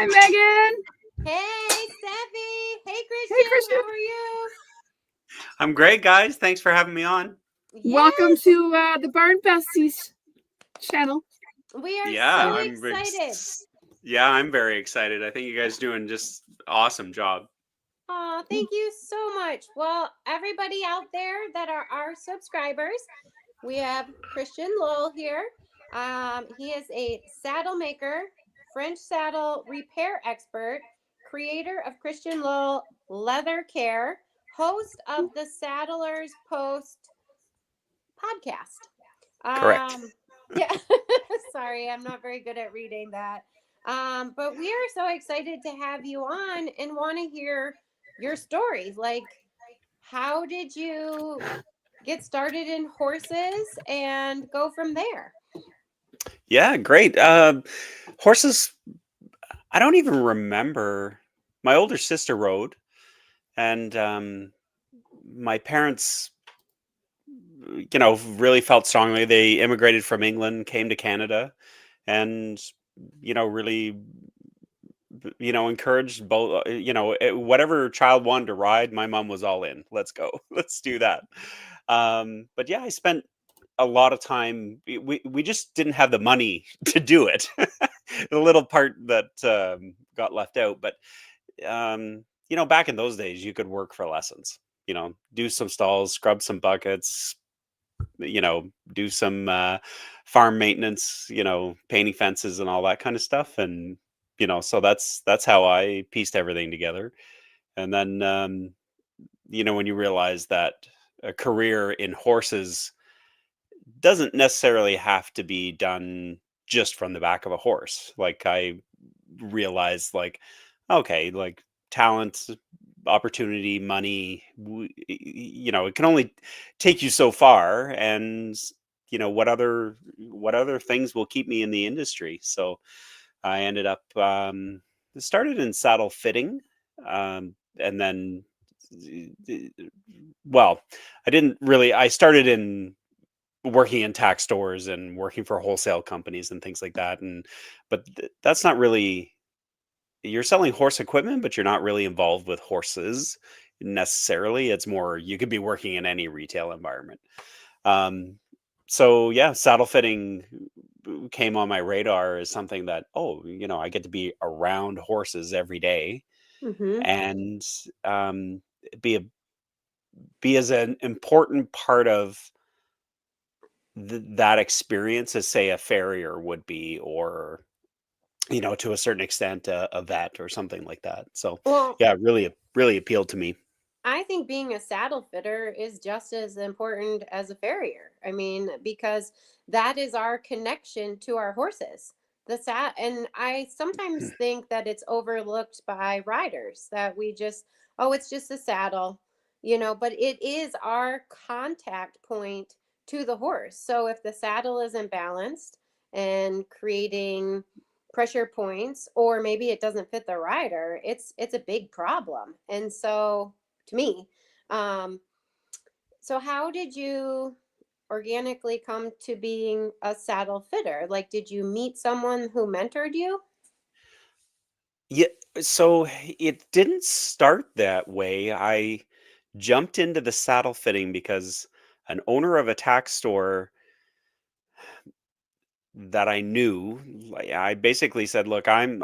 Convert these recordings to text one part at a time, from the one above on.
Hi, Megan. Hey, Steffi. Hey, Hey, Christian. Christian. How are you? I'm great, guys. Thanks for having me on. Welcome Yes, to the Barn Besties channel. we are Yeah, so I'm excited. I'm very excited. I think you guys doing just awesome job. Oh, thank you so much. Well, everybody out there that are our subscribers, we have Christian Lowe here. He is a saddle maker, French saddle repair expert, creator of Christian Lowe Leather Care, host of the Saddlers Post podcast. Correct. Yeah, sorry, I'm not very good at reading that. But we are so excited to have you on and want to hear your story. Like, how did you get started in horses and go from there? Yeah, great. Horses. I don't even remember. My older sister rode, and my parents, really felt strongly. They immigrated from England, came to Canada, and really encouraged both, whatever child wanted to ride, my mom was all in. Let's go. Let's do that. But yeah, I spent a lot of time. We just didn't have the money to do it. The little part that got left out. But back in those days, you could work for lessons. Do some stalls, scrub some buckets, do some farm maintenance, painting fences and all that kind of stuff. And so that's how I pieced everything together. And then when you realize that a career in horses doesn't necessarily have to be done just from the back of a horse. Like, I realized, like, okay, like, talent, opportunity, money, it can only take you so far. And what other things will keep me in the industry. So I ended up started in saddle fitting, and then well, I started in working in tax stores and working for wholesale companies and things like that. And but that's not really, you're selling horse equipment, but you're not really involved with horses necessarily. It's more, you could be working in any retail environment. Um, so yeah, saddle fitting came on my radar as something that, I get to be around horses every day, Mm-hmm. and um, be a, be as an important part of that experience as, say, a farrier would be, or to a certain extent, a vet or something like that. So Well, yeah, it really appealed to me. I think being a saddle fitter is just as important as a farrier. I mean, because that is our connection to our horses. And I sometimes think that it's overlooked by riders that we just, oh, it's just a saddle, but it is our contact point to the horse. So if the saddle isn't balanced and creating pressure points, or maybe it doesn't fit the rider, it's a big problem. And so to me. Um, so how did you organically come to being a saddle fitter? Like, did you meet someone who mentored you? Yeah, so it didn't start that way. I jumped into the saddle fitting because an owner of a tax store that I knew, like, I basically said, "Look, I'm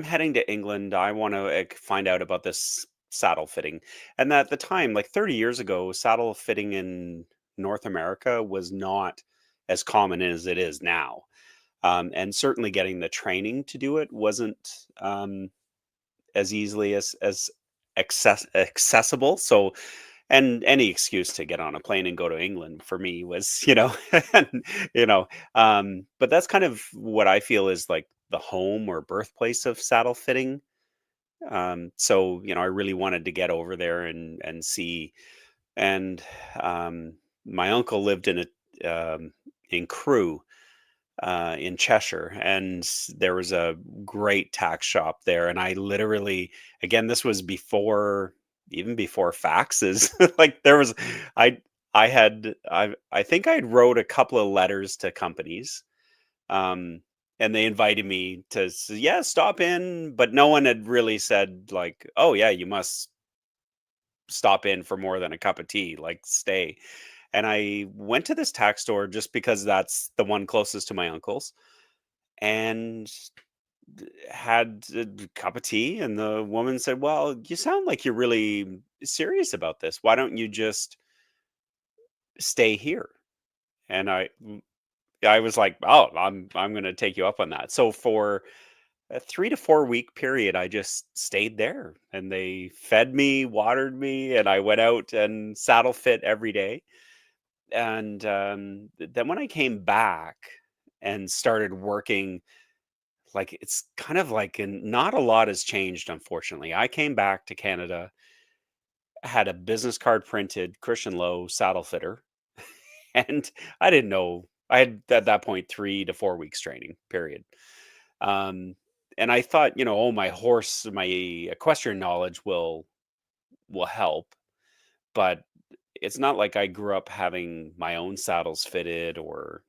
heading to England. I want to find out about this saddle fitting." And at the time, like 30 years ago, saddle fitting in North America was not as common as it is now. And certainly getting the training to do it wasn't as easily as accessible. So, and any excuse to get on a plane and go to England for me was, and, but that's kind of what I feel is like the home or birthplace of saddle fitting. So, I really wanted to get over there and see. And my uncle lived in Crewe, in Cheshire, and there was a great tax shop there. And I literally, again, this was even before faxes. Like, there was, I, I think I had wrote a couple of letters to companies, um, and they invited me to yeah, stop in, but no one had really said like, oh yeah, you must stop in for more than a cup of tea, like stay. And I went to this tack store just because that's the one closest to my uncle's, and had a cup of tea. And the woman said, well, you sound like you're really serious about this. Why don't you just stay here? And I was like, oh, I'm going to take you up on that. So for a 3 to 4 week period, I just stayed there, and they fed me, watered me, and I went out and saddle fit every day. And then when I came back and started working, like it's kind of like, and not a lot has changed, unfortunately. I came back to Canada, had a business card printed, Christian Lowe saddle fitter, and I didn't know. I had at that point 3 to 4 weeks training period. Um, and I thought, oh, my equestrian knowledge will help, but it's not like I grew up having my own saddles fitted, or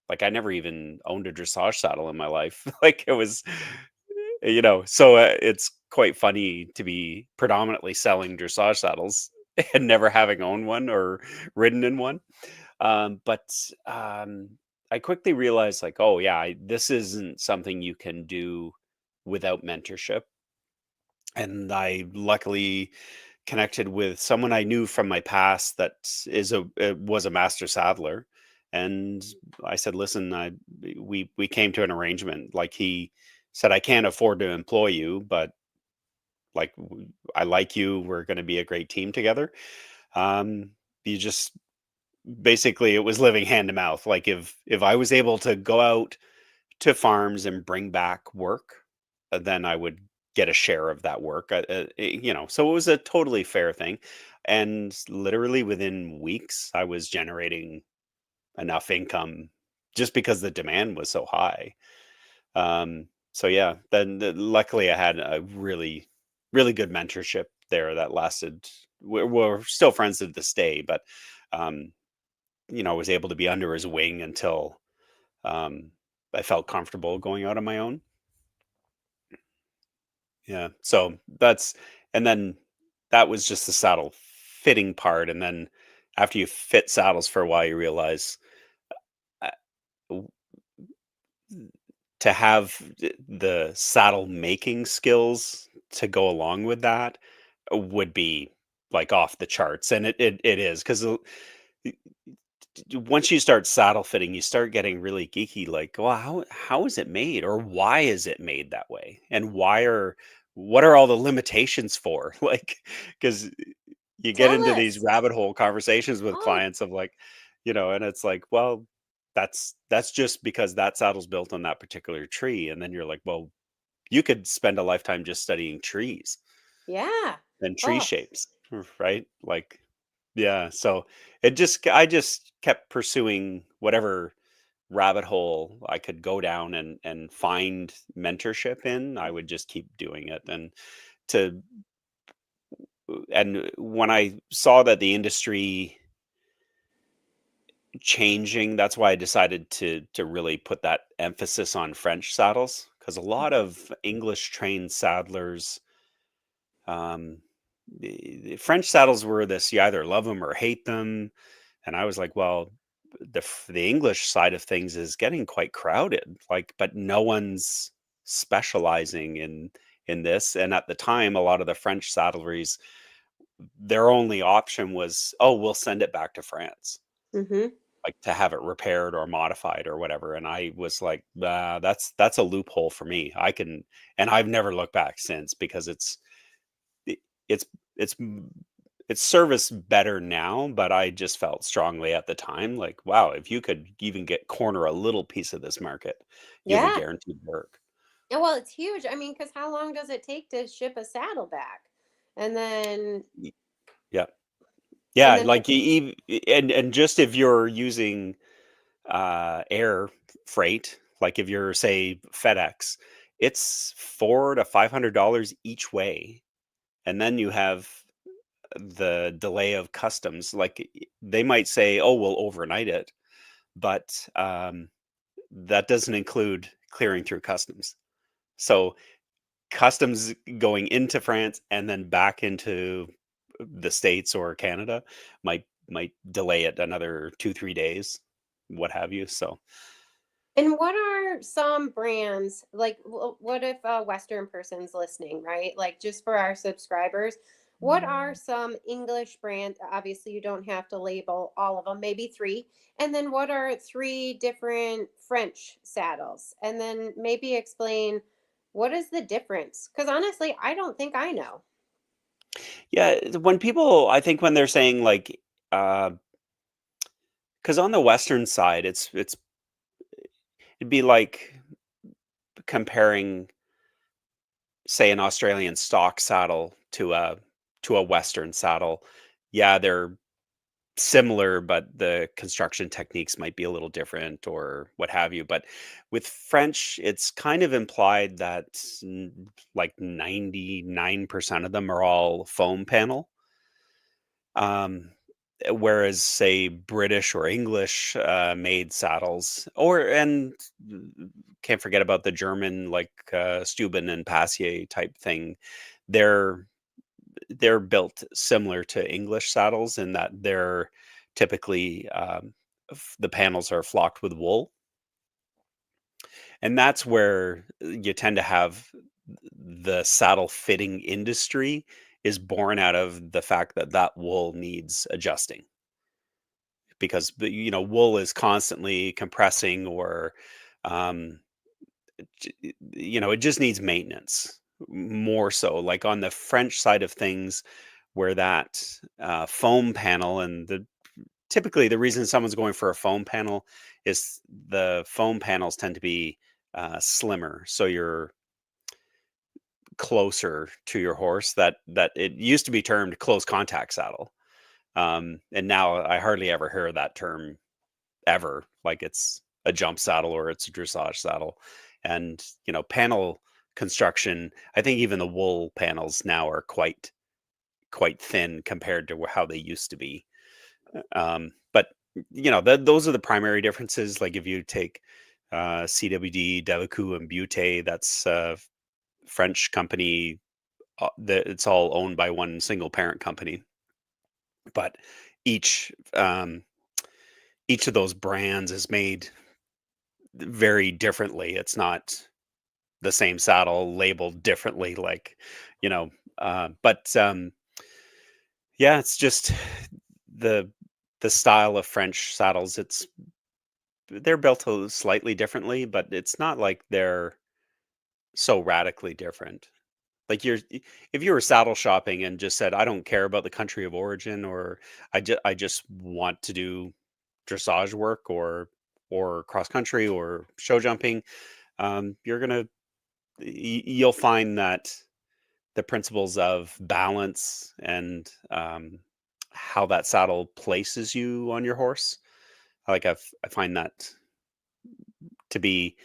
like I never even owned a dressage saddle in my life. Like it was, so it's quite funny to be predominantly selling dressage saddles and never having owned one or ridden in one. But I quickly realized, like, oh yeah, this isn't something you can do without mentorship. And I luckily connected with someone I knew from my past that was a master saddler. And I said, listen, we came to an arrangement. Like, he said, I can't afford to employ you, but like, I like you. We're going to be a great team together. You just basically, it was living hand to mouth. Like, if I was able to go out to farms and bring back work, then I would get a share of that work. So it was a totally fair thing. And literally within weeks, I was generating enough income just because the demand was so high. So yeah, then luckily I had a really, really good mentorship there that lasted. We're still friends to this day, but um, I was able to be under his wing until um, I felt comfortable going out on my own. Yeah. So and then that was just the saddle fitting part. And then after you fit saddles for a while, you realize uh, w- to have the saddle making skills to go along with that would be like off the charts. And it is, because once you start saddle fitting, you start getting really geeky. Like, well, how is it made, or why is it made that way, and what are all the limitations for? Like, because you get Tell into these us. rabbit hole conversations with Oh, clients of like, and it's like, well, that's just because that saddle's built on that particular tree, and then you're like, well, you could spend a lifetime just studying trees yeah. and tree Oh, shapes, right? Like, yeah. So I just kept pursuing whatever rabbit hole I could go down and find mentorship in. I would just keep doing it. To and when I saw that the industry changing, that's why I decided to really put that emphasis on French saddles, because a lot of English trained saddlers, um the French saddles were this, you either love them or hate them. And I was like, well, the English side of things is getting quite crowded, like, but no one's specializing in this. And at the time, a lot of the French saddleries, their only option was, oh, we'll send it back to France, mm-hmm. like to have it repaired or modified or whatever. And I was like, that's a loophole for me. And I've never looked back since, because it- it's it's it's service better now, but I just felt strongly at the time, like, wow, if you could even corner a little piece of this market, you'll be Yeah. guaranteed work. Yeah, well, it's huge. I mean, because how long does it take to ship a saddle back? And then, Y- Yeah, and yeah, then, like and just if you're using air freight, like if you're, say, FedEx, it's $400 to $500 each way, and then you have the delay of customs. Like, they might say, oh, we'll overnight it, but that doesn't include clearing through customs. So customs going into France and then back into the States or Canada might delay it another 2-3 days, what have you. So And what are some brands, like, what if a Western person's listening, right? Like, just for our subscribers, what are some English brands? Obviously, you don't have to label all of them, maybe three. And then what are three different French saddles? And then maybe explain what is the difference? Because honestly, I don't think I know. yeah, when people, I think when they're saying like, because on the Western side, it'd be like comparing, say, an Australian stock saddle to a Western saddle. Yeah, they're similar, but the construction techniques might be a little different or what have you. But with French, it's kind of implied that like 99% of them are all foam panel. Whereas, say, British or English made saddles, and can't forget about the German, like Steuben and Passier type thing. They're they're built similar to English saddles in that they're typically the panels are flocked with wool, and that's where you tend to have the saddle fitting industry is born out of the fact that that wool needs adjusting because wool is constantly compressing or um, it just needs maintenance more so like on the French side of things where that foam panel and typically the reason someone's going for a foam panel is the foam panels tend to be slimmer, so you're closer to your horse. That it used to be termed close contact saddle, and now I hardly ever hear that term ever. Like it's a jump saddle or it's a dressage saddle, and panel construction. I think even the wool panels now are quite thin compared to how they used to be. But those are the primary differences. Like if you take CWD, Devacoup, and Butte, that's a French company. It's all owned by one single parent company, but each um, each of those brands is made very differently. It's not the same saddle labeled differently, like you know. But yeah, it's just the the style of French saddles. They're built slightly differently, but it's not like they're so radically different. Like if you were saddle shopping and just said, I don't care about the country of origin, or I just want to do dressage work or cross country or show jumping, you'll find that the principles of balance and how that saddle places you on your horse, I find that to be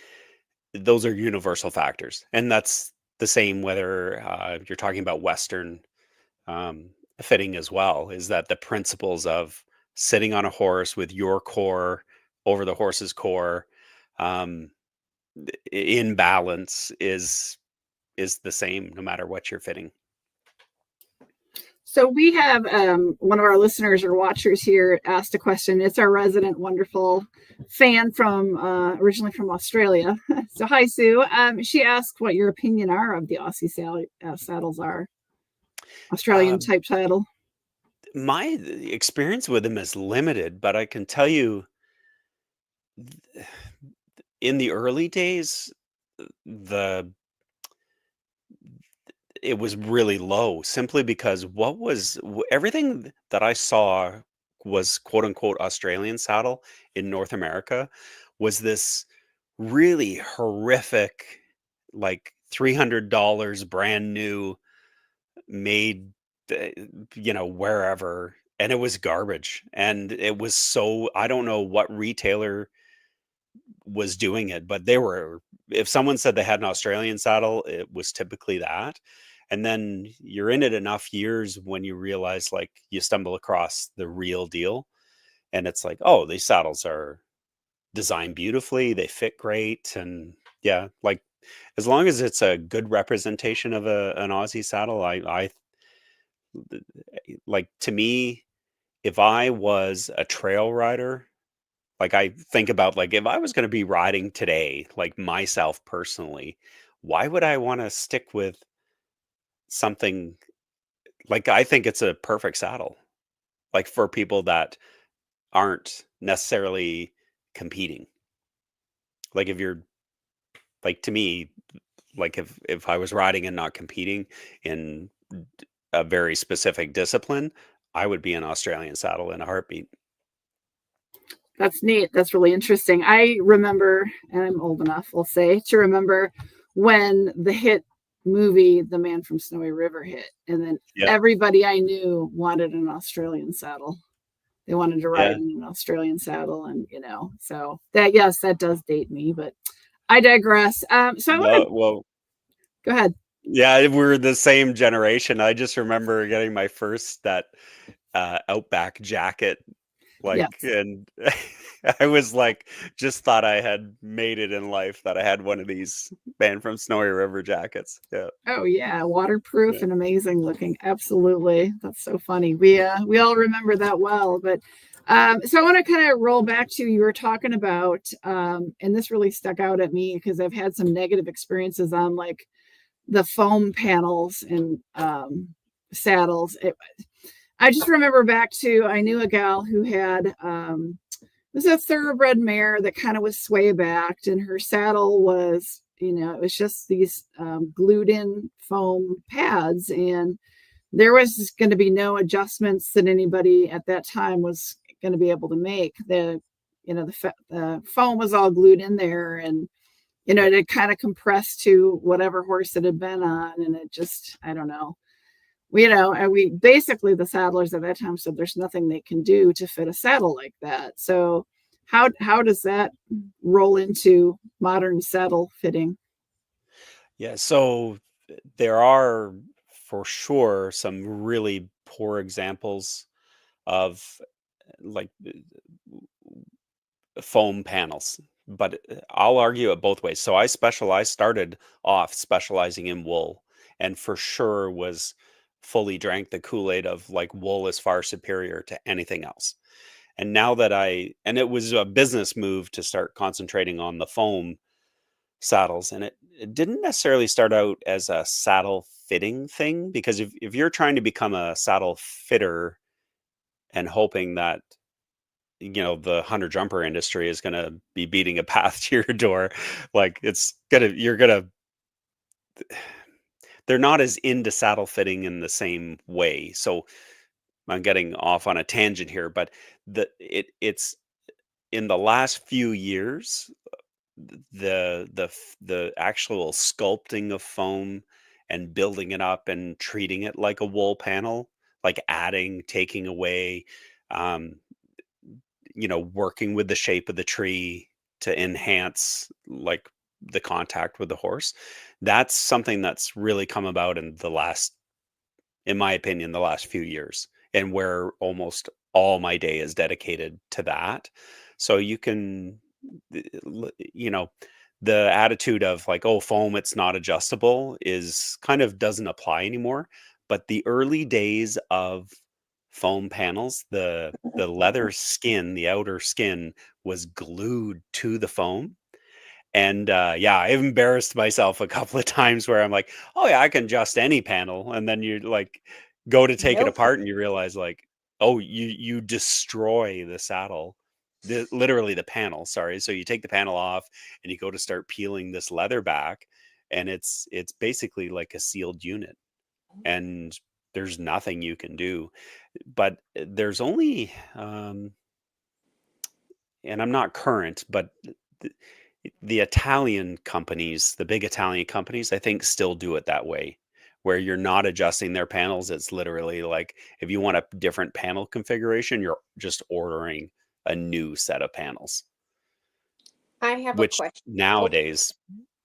those are universal factors, and that's the same whether you're talking about Western um, fitting as well. Is that the principles of sitting on a horse with your core over the horse's core um, in balance is the same no matter what you're fitting. So we have one of our listeners or watchers here asked a question. It's our resident wonderful fan from originally from Australia. So hi, Sue. She asked what your opinion are of the Aussie saddles are. Australian type saddle. My experience with them is limited, but I can tell you in the early days, the it was really low simply because everything that I saw was quote unquote Australian saddle in North America was this really horrific, like $300 brand new made, uh, wherever. And it was garbage. And it was I don't know what retailer was doing it, but if someone said they had an Australian saddle, it was typically that. And then you're in it enough years when you realize like you stumble across the real deal and it's like, oh, these saddles are designed beautifully, they fit great, and Yeah, like as long as it's a good representation of an Aussie saddle, I like, to me, if I was a trail rider, like I think about, like, if I was going to be riding today, like myself personally, why would I want to stick with something like, I think it's a perfect saddle, like for people that aren't necessarily competing. Like if you're like, to me, like if I was riding and not competing in a very specific discipline, I would be an Australian saddle in a heartbeat. That's neat. That's really interesting. I remember, and I'm old enough, we'll say, to remember when the hit movie The Man from Snowy River hit, and then Yeah, everybody I knew wanted an Australian saddle. They wanted to ride yeah. in an Australian saddle, and so that, yes, that does date me, but I digress. So I want to No, well, go ahead. yeah, we're the same generation. I just remember getting my first that Outback jacket, like, Yes. and I was like, just thought I had made it in life that I had one of these Man from Snowy River jackets. Yeah, Oh yeah, waterproof yeah, and amazing looking. Absolutely. That's so funny. We all remember that well. But so I want to kind of roll back to you were talking about and this really stuck out at me because I've had some negative experiences on like the foam panels and saddles. I just remember back to I knew a gal who had it was a thoroughbred mare that kind of was sway backed, and her saddle was, it was just these glued in foam pads, and there was going to be no adjustments that anybody at that time was going to be able to make. The foam was all glued in there, and it had kind of compressed to whatever horse it had been on, and it just, I don't know. And we basically the saddlers at that time said there's nothing they can do to fit a saddle like that. So how does that roll into modern saddle fitting? yeah. So there are for sure some really poor examples of like foam panels, but I'll argue it both ways. So I started off specializing in wool, and for sure was fully drank the Kool-Aid of like wool is far superior to anything else. And now that and it was a business move to start concentrating on the foam saddles, and it didn't necessarily start out as a saddle fitting thing, because if you're trying to become a saddle fitter and hoping that the hunter jumper industry is going to be beating a path to your door, like they're not as into saddle fitting in the same way. So I'm getting off on a tangent here, but it's in the last few years, the actual sculpting of foam and building it up and treating it like a wool panel, like adding, taking away, um, working with the shape of the tree to enhance like the contact with the horse. That's something that's really come about in my opinion, the last few years, and where almost all my day is dedicated to that. So you can, you know, the attitude of like, oh, foam, it's not adjustable is kind of doesn't apply anymore. But the early days of foam panels, the leather skin, the outer skin was glued to the foam. And yeah, I've embarrassed myself a couple of times where I'm like, oh yeah, I can adjust any panel. And then you like go to take it Nope. apart and you realize like, oh, you destroy the saddle. Literally the panel, sorry. So you take the panel off and you go to start peeling this leather back, and it's basically like a sealed unit. And there's nothing you can do. But there's only and I'm not current, but the, the Italian companies, the big Italian companies, I think still do it that way, where you're not adjusting their panels. It's literally like if you want a different panel configuration, you're just ordering a new set of panels, I have a which question. Oh, nowadays,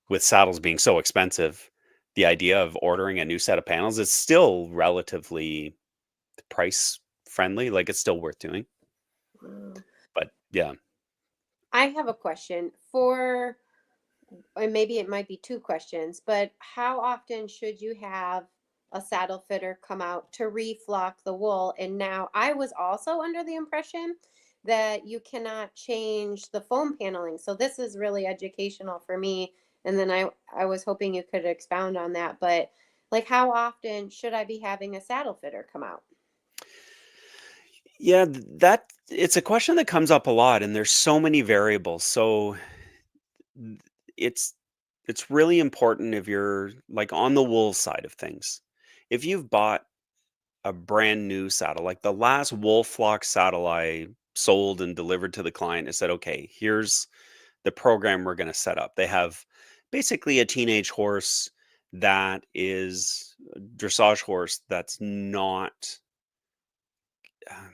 with saddles being so expensive, the idea of ordering a new set of panels is still relatively price friendly. Like it's still worth doing. wow. But yeah. I have a question for and maybe it might be two questions, but how often should you have a saddle fitter come out to reflock the wool? And now I was also under the impression that you cannot change the foam paneling. So this is really educational for me. And then I was hoping you could expound on that. But like, how often should I be having a saddle fitter come out? Yeah, that it's a question that comes up a lot, and there's so many variables. So th- it's it's really important if you're like on the wool side of things. If you've bought a brand new saddle, like the last wool flock saddle I sold and delivered to the client, I said, okay, here's the program we're going to set up. They have basically a teenage horse that is a dressage horse that's not. Um,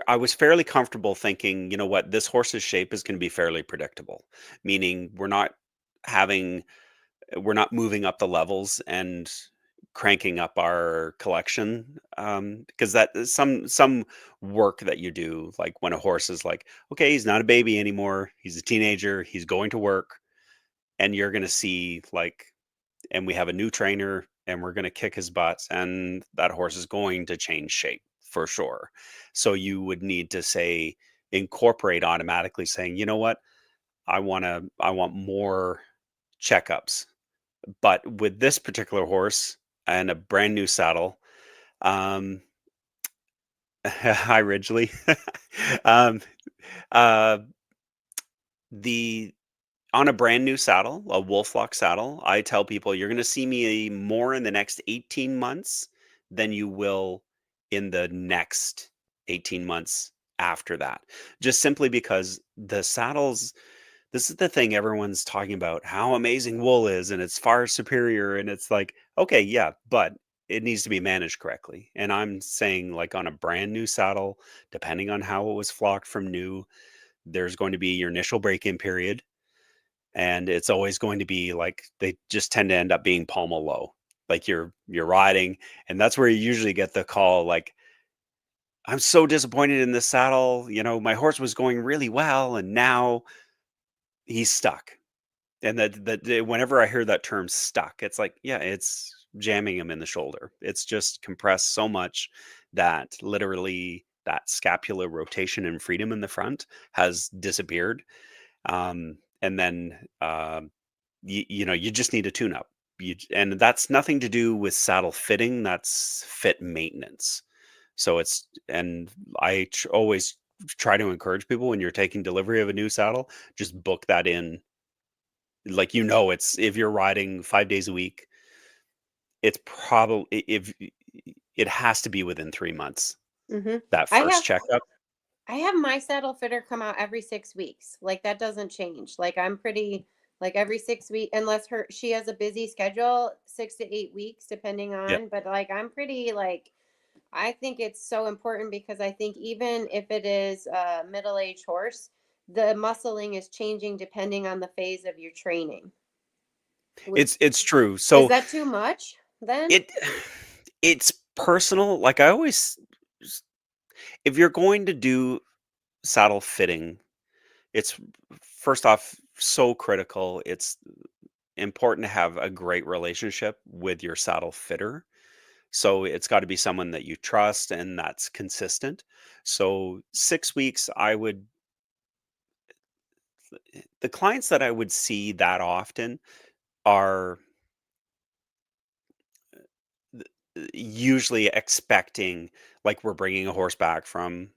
I was fairly comfortable thinking, you know what, this horse's shape is going to be fairly predictable, meaning having we're not moving up the levels and cranking up our collection, because that is some work that you do, like when a horse is like, okay, he's not a baby anymore, he's a teenager, he's going to work, and you're going to see like, and we have a new trainer and we're going to kick his butts, and that horse is going to change shape for sure. So you would need to say, incorporate automatically saying, you know what, I want more checkups. But with this particular horse and a brand new saddle, um, hi Ridgely, um, uh, the on a brand new saddle, a Wolflock saddle, I tell people you're going to see me more in the next 18 months than you will in the next 18 months after that. Just simply because the saddles, this is the thing everyone's talking about, how amazing wool is and it's far superior. And it's like, okay, yeah, but it needs to be managed correctly. And I'm saying, like, on a brand new saddle, depending on how it was flocked from new, there's going to be your initial break-in period, and it's always going to be like they just tend to end up being pommel low. Like you're riding, and that's where you usually get the call like, I'm so disappointed in this saddle. You know, my horse was going really well, and now he's stuck. And whenever I hear that term stuck, it's like, yeah, it's jamming him in the shoulder. It's just compressed so much that literally that scapular rotation and freedom in the front has disappeared. And then you know, you just need a tune up. And that's nothing to do with saddle fitting, that's fit maintenance. So it's, and always try to encourage people, when you're taking delivery of a new saddle, just book that in. Like, you know, it's, if you're riding 5 days a week, it's probably, if it has to be within 3 months, Hmm. that I first have checkup. I have my saddle fitter come out every 6 weeks. Like that doesn't change. Like I'm pretty like every 6 weeks, unless she has a busy schedule, 6 to 8 weeks depending Yeah. on. But like I'm pretty like I think it's so important because I think even if it is a middle-aged horse, the muscling is changing depending on the phase of your training. It's true. Is So that too much then? it it's personal. Like, I always, if you're going to do saddle fitting, it's first off so critical. It's important to have a great relationship with your saddle fitter. So it's got to be someone that you trust and that's consistent. So 6 weeks, the clients that I would see that often are usually expecting, like, we're bringing a horse back from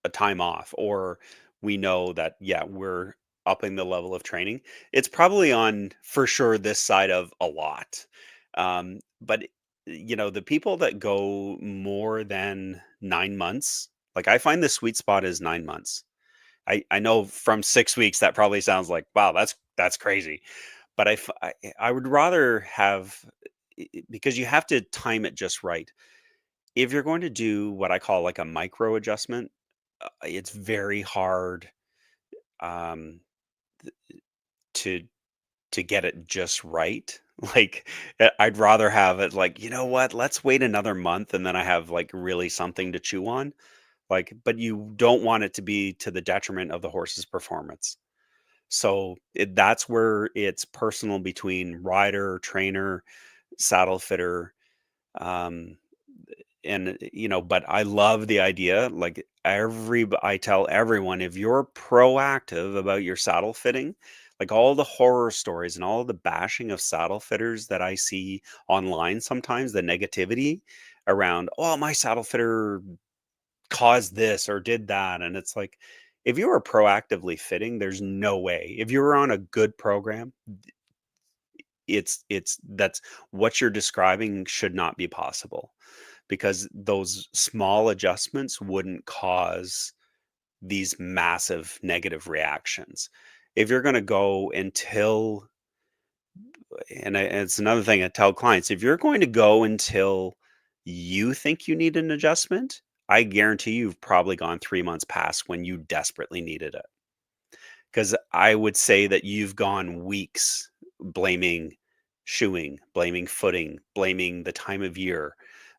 a time off, or we know that, yeah, we're upping the level of training. It's probably on, for sure, this side of a lot. But you know, the people that go more than 9 months, like, I find the sweet spot is 9 months. I know from 6 weeks that probably sounds like, wow, that's crazy. But I would rather have, because you have to time it just right. If you're going to do what I call like a micro adjustment, it's very hard, um, to get it just right. Like, I'd rather have it like, you know what, let's wait another month, and then I have like really something to chew on. Like, but you don't want it to be to the detriment of the horse's performance. So that's where it's personal between rider, trainer, saddle fitter. Um, and but I love the idea. Like I tell everyone, if you're proactive about your saddle fitting, like all the horror stories and all the bashing of saddle fitters that I see online, sometimes the negativity around, oh, my saddle fitter caused this or did that. And it's like, if you are proactively fitting, there's no way. If you're on a good program, it's that's what you're describing should not be possible, because those small adjustments wouldn't cause these massive negative reactions. If you're going to go until, and it's another thing I tell clients, if you're going to go until you think you need an adjustment, I guarantee you've probably gone 3 months past when you desperately needed it. Because I would say that you've gone weeks blaming shoeing, blaming footing, blaming the time of year,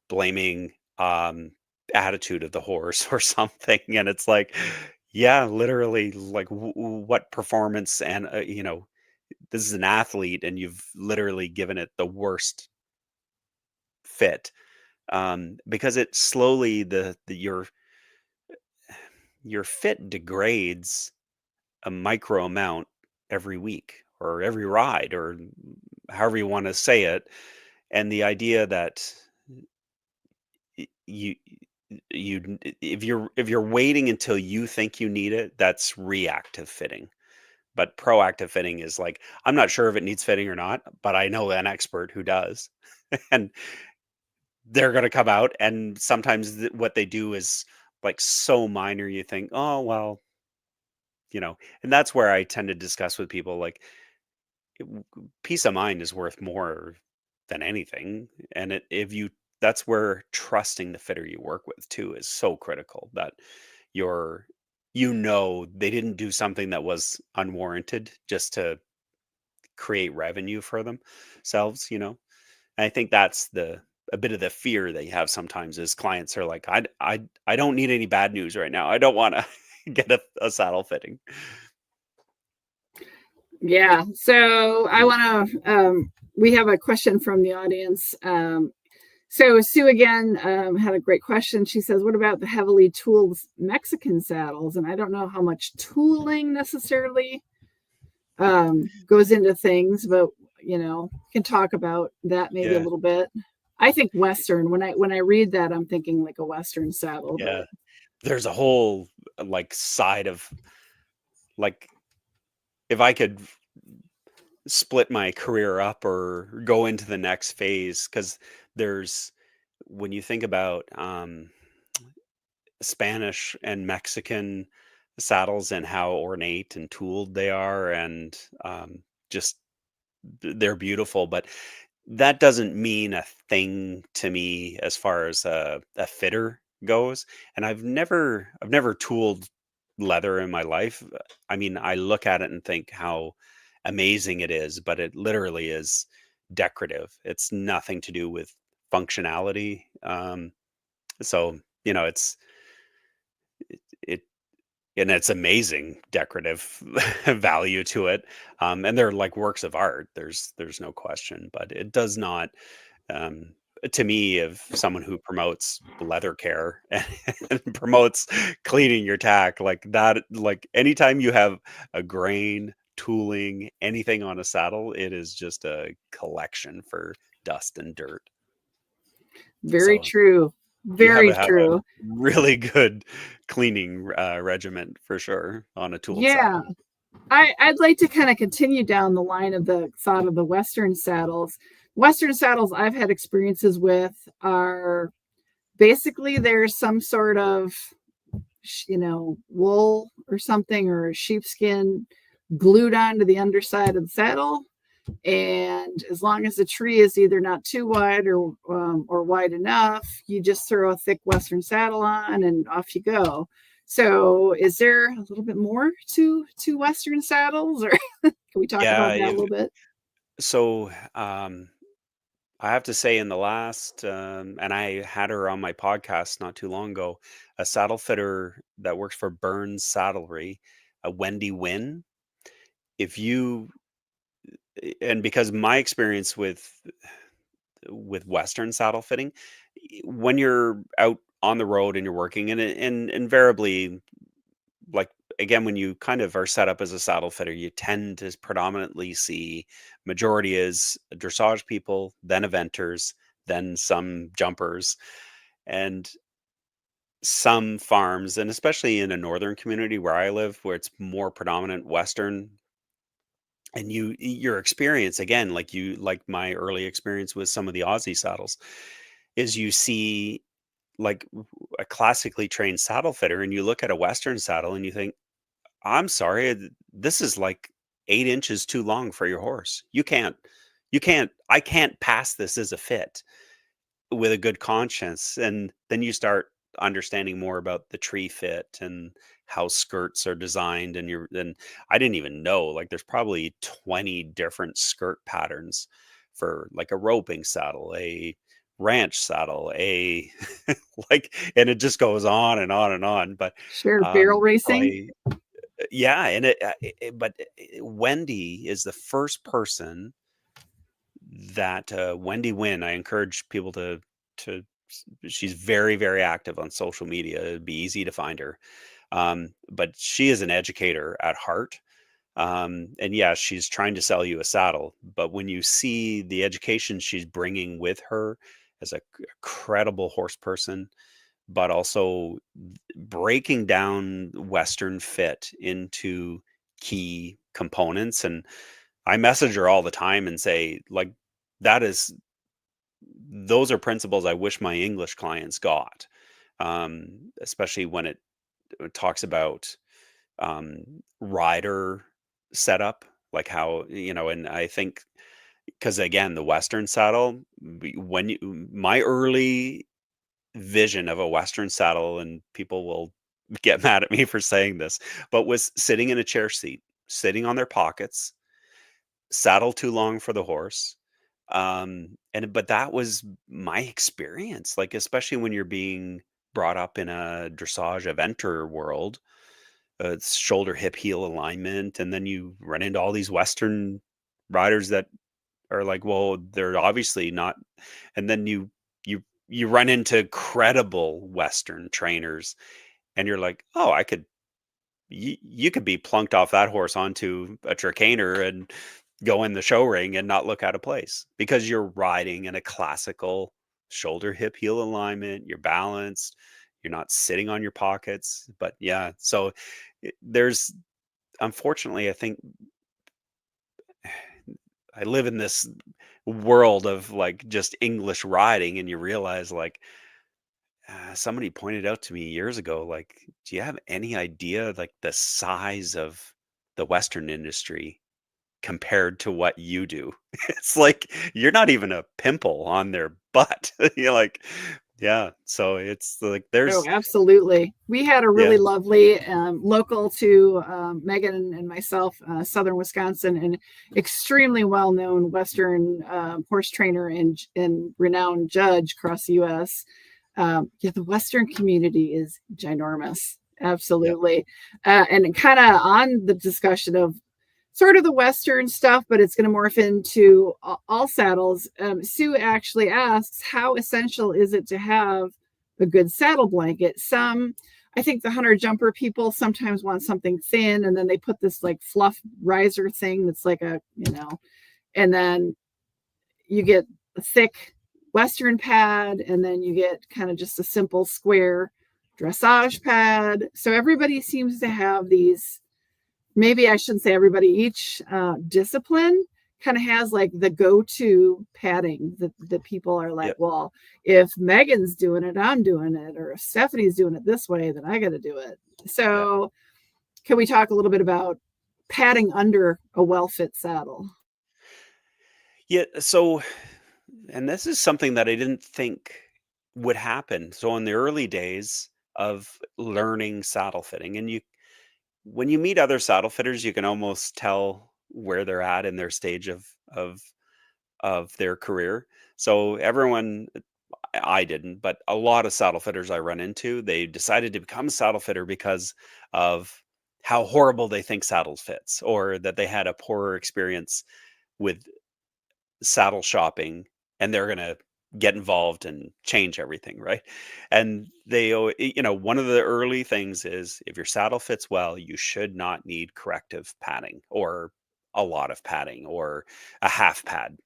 blaming attitude of the horse or something. And it's like, yeah, literally, like what performance, and this is an athlete, and you've literally given it the worst fit, because it slowly your fit degrades a micro amount every week or every ride, or however you want to say it. And the idea that y- you if you're waiting until you think you need it, that's reactive fitting. But proactive fitting is like, I'm not sure if it needs fitting or not, but I know an expert who does. And they're going to come out, and sometimes what they do is like so minor, you think, oh well, and that's where I tend to discuss with people, like, peace of mind is worth more than anything. And if you that's where trusting the fitter you work with too is so critical, that you're they didn't do something that was unwarranted just to create revenue for themselves. And I think that's the a bit of the fear that you have sometimes, is clients are like, I don't need any bad news right now, I don't want to get a saddle fitting. Yeah. So I want to, we have a question from the audience. So Sue again had a great question. She says, what about the heavily tooled Mexican saddles? And I don't know how much tooling necessarily goes into things, but can talk about that maybe a Yeah. little bit. I think Western. When I read that, I'm thinking like a Western saddle. Yeah. But There's a whole like side of, like, if I could split my career up or go into the next phase, because there's when you think about Spanish and Mexican saddles and how ornate and tooled they are, and just they're beautiful, but that doesn't mean a thing to me as far as a fitter goes. And I've never tooled leather in my life. I mean, I look at it and think how amazing it is, but it literally is decorative. It's nothing to do with functionality. So it and it's amazing decorative value to it. And they're like works of art. There's no question, but it does not, um, to me, of someone who promotes leather care and promotes cleaning your tack like that, like anytime you have a grain, tooling, anything on a saddle, it is just a collection for dust and dirt. very So true. you have Very to have a true. really good cleaning regiment for sure on a tooled Yeah. saddle. I'd like to kind of continue down the line of the thought of the Western saddles. Western saddles I've had experiences with are basically there's some sort of, wool or something, or sheepskin glued onto the underside of the saddle. And as long as the tree is either not too wide or wide enough, you just throw a thick Western saddle on and off you go. So, is there a little bit more to Western saddles, or can we talk Yeah, about that a little bit? so I have to say, in the last, and I had her on my podcast not too long ago, a saddle fitter that works for Burns Saddlery, Wendy Wynn. If you, and because my experience with Western saddle fitting, when you're out on the road and you're working, and invariably, like again, when you kind of are set up as a saddle fitter, you tend to predominantly see majority is dressage people, then eventers, then some jumpers, and some farms, and especially in a northern community where I live, where it's more predominant Western. And your experience again, like my early experience with some of the Aussie saddles, is you see like a classically trained saddle fitter, and you look at a Western saddle and you think, I'm sorry, this is like 8 inches too long for your horse. I can't pass this as a fit with a good conscience. And then you start understanding more about the tree fit and how skirts are designed. And I didn't even know, like, there's probably 20 different skirt patterns for like a roping saddle, a ranch saddle, a like, and it just goes on and on and on. But Sure, barrel so racing. yeah, and Wendy is the first person that Wendy Wynn. I encourage people to. She's very very active on social media. It'd be easy to find her, but she is an educator at heart. And yeah, she's trying to sell you a saddle, but when you see the education she's bringing with her as a credible horse person, but also breaking down Western fit into key components. And I message her all the time and say, like, that is, those are principles I wish my English clients got. Especially when it talks about rider setup, like how, and I think, because again, the Western saddle, when my early vision of a Western saddle, and people will get mad at me for saying this, but was sitting in a chair seat, sitting on their pockets, saddle too long for the horse. And but that was my experience, like, especially when you're being brought up in a dressage eventer world, it's shoulder, hip, heel alignment, and then you run into all these Western riders that are like, well, they're obviously not. And then you run into credible Western trainers, and you're like, oh, you could be plunked off that horse onto a tricaner and go in the show ring and not look out of place, because you're riding in a classical shoulder, hip, heel alignment. You're balanced. You're not sitting on your pockets. But yeah, so there's, unfortunately, I think I live in this world of like just English riding, and you realize, like, somebody pointed out to me years ago, like, do you have any idea, like, the size of the Western industry compared to what you do? It's like you're not even a pimple on their butt. You're like, yeah. So it's like Oh, there's, absolutely. We had a really yeah, lovely local to Megan and myself, Southern Wisconsin, and extremely well-known Western horse trainer and renowned judge across the U.S. Yeah, the Western community is ginormous. yeah, Absolutely. And kind of on the discussion of sort of the Western stuff, but it's going to morph into all saddles. Sue actually asks, how essential is it to have a good saddle blanket? I think the hunter jumper people sometimes want something thin, and then they put this like fluff riser thing that's like and then you get a thick Western pad, and then you get kind of just a simple square dressage pad. So everybody seems to have these, maybe I shouldn't say everybody, each discipline kind of has like the go-to padding that people are like, yeah, well, if Megan's doing it, I'm doing it, or if Stephanie's doing it this way, then I got to do it. yeah, So can we talk a little bit about padding under a well-fit saddle? yeah. So, and this is something that I didn't think would happen. So in the early days of learning saddle fitting, and when you meet other saddle fitters, you can almost tell where they're at in their stage of of their career. So everyone, I didn't, but a lot of saddle fitters I run into, they decided to become a saddle fitter because of how horrible they think saddles fits, or that they had a poorer experience with saddle shopping, and they're going to get involved and change everything, right? And one of the early things is, if your saddle fits well, you should not need corrective padding, or a lot of padding, or a half pad.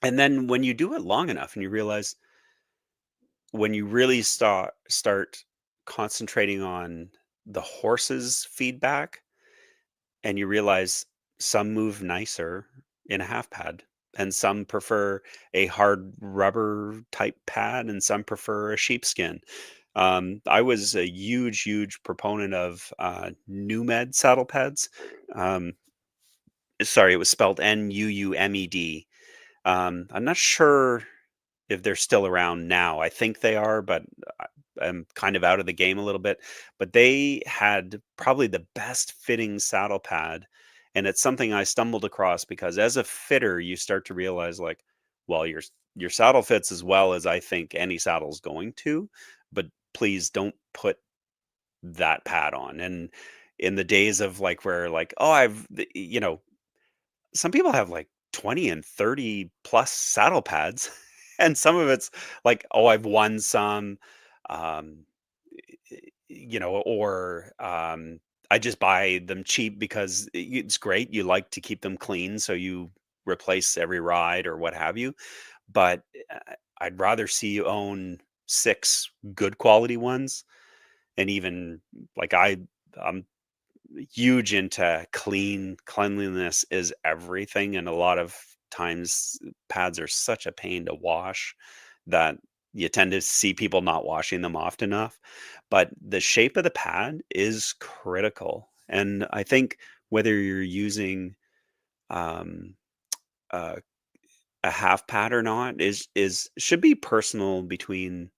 And then when you do it long enough and you realize, when you really start concentrating on the horse's feedback, and you realize some move nicer in a half pad, and some prefer a hard rubber type pad, and some prefer a sheepskin. I was a huge proponent of Numed saddle pads. Um, Sorry, it was spelled Nuumed. I'm not sure if they're still around now. I think they are, but I'm kind of out of the game a little bit. But they had probably the best fitting saddle pad. And it's something I stumbled across, because as a fitter, you start to realize, like, well, your saddle fits as well as I think any saddle's going to, but please don't put that pad on. And in the days of, like, where, like, oh, some people have like 20 and 30 plus saddle pads, and some of it's like, oh, I've won some, um or I just buy them cheap because it's great, you like to keep them clean, so you replace every ride or what have you. But I'd rather see you own 6 good quality ones. And even, like, I'm huge into cleanliness is everything, and a lot of times pads are such a pain to wash that you tend to see people not washing them often enough. But the shape of the pad is critical, and I think whether you're using um, a, a half pad or not is should be personal between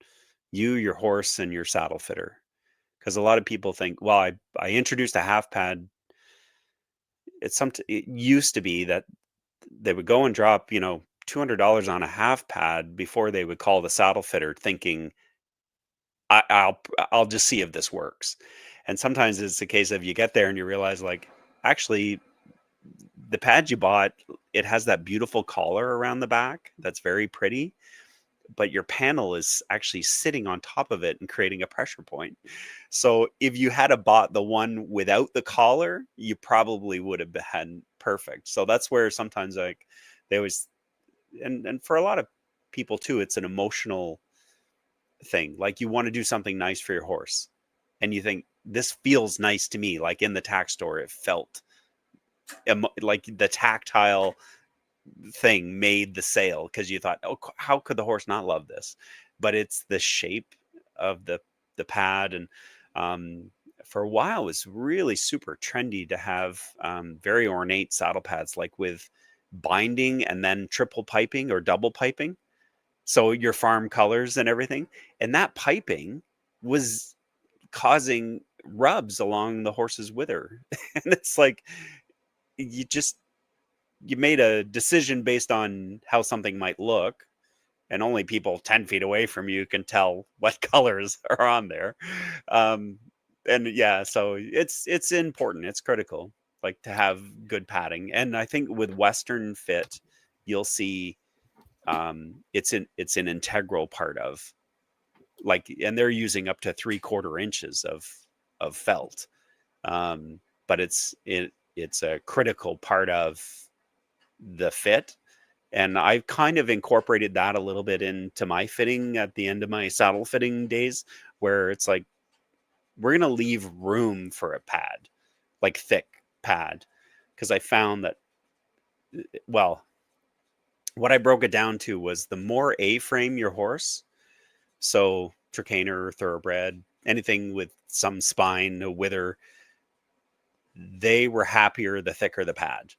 you, your horse, and your saddle fitter. Because a lot of people think, well, I introduced a half pad. It used to be that they would go and drop, $200 on a half pad before they would call the saddle fitter, thinking, I'll just see if this works. And sometimes it's a case of, you get there and you realize, like, actually, the pad you bought, it has that beautiful collar around the back that's very pretty, but your panel is actually sitting on top of it and creating a pressure point. So if you had bought the one without the collar, you probably would have been perfect. So that's where sometimes, like, they always, and for a lot of people too, it's an emotional thing. Like, you want to do something nice for your horse, and you think, this feels nice to me. Like in the tack store, it felt like the tactile thing made the sale, because you thought, oh, how could the horse not love this? But it's the shape of the pad. And for a while, it was really super trendy to have very ornate saddle pads, like with binding and then triple piping or double piping, so your farm colors and everything. And that piping was causing rubs along the horse's wither. And it's like, you just you made a decision based on how something might look, and only people 10 feet away from you can tell what colors are on there. um and yeah, so it's important, it's critical, like, to have good padding. And I think with Western fit, you'll see it's an integral part of, like, and they're using up to 3/4 inches of felt. But it's a critical part of the fit. And I've kind of incorporated that a little bit into my fitting at the end of my saddle fitting days, where it's like, we're going to leave room for a pad, like thick pad. Because I found that, well, what I broke it down to was, the more A-frame your horse, so Trakehner, Thoroughbred, anything with some spine, no wither, they were happier the thicker the pad.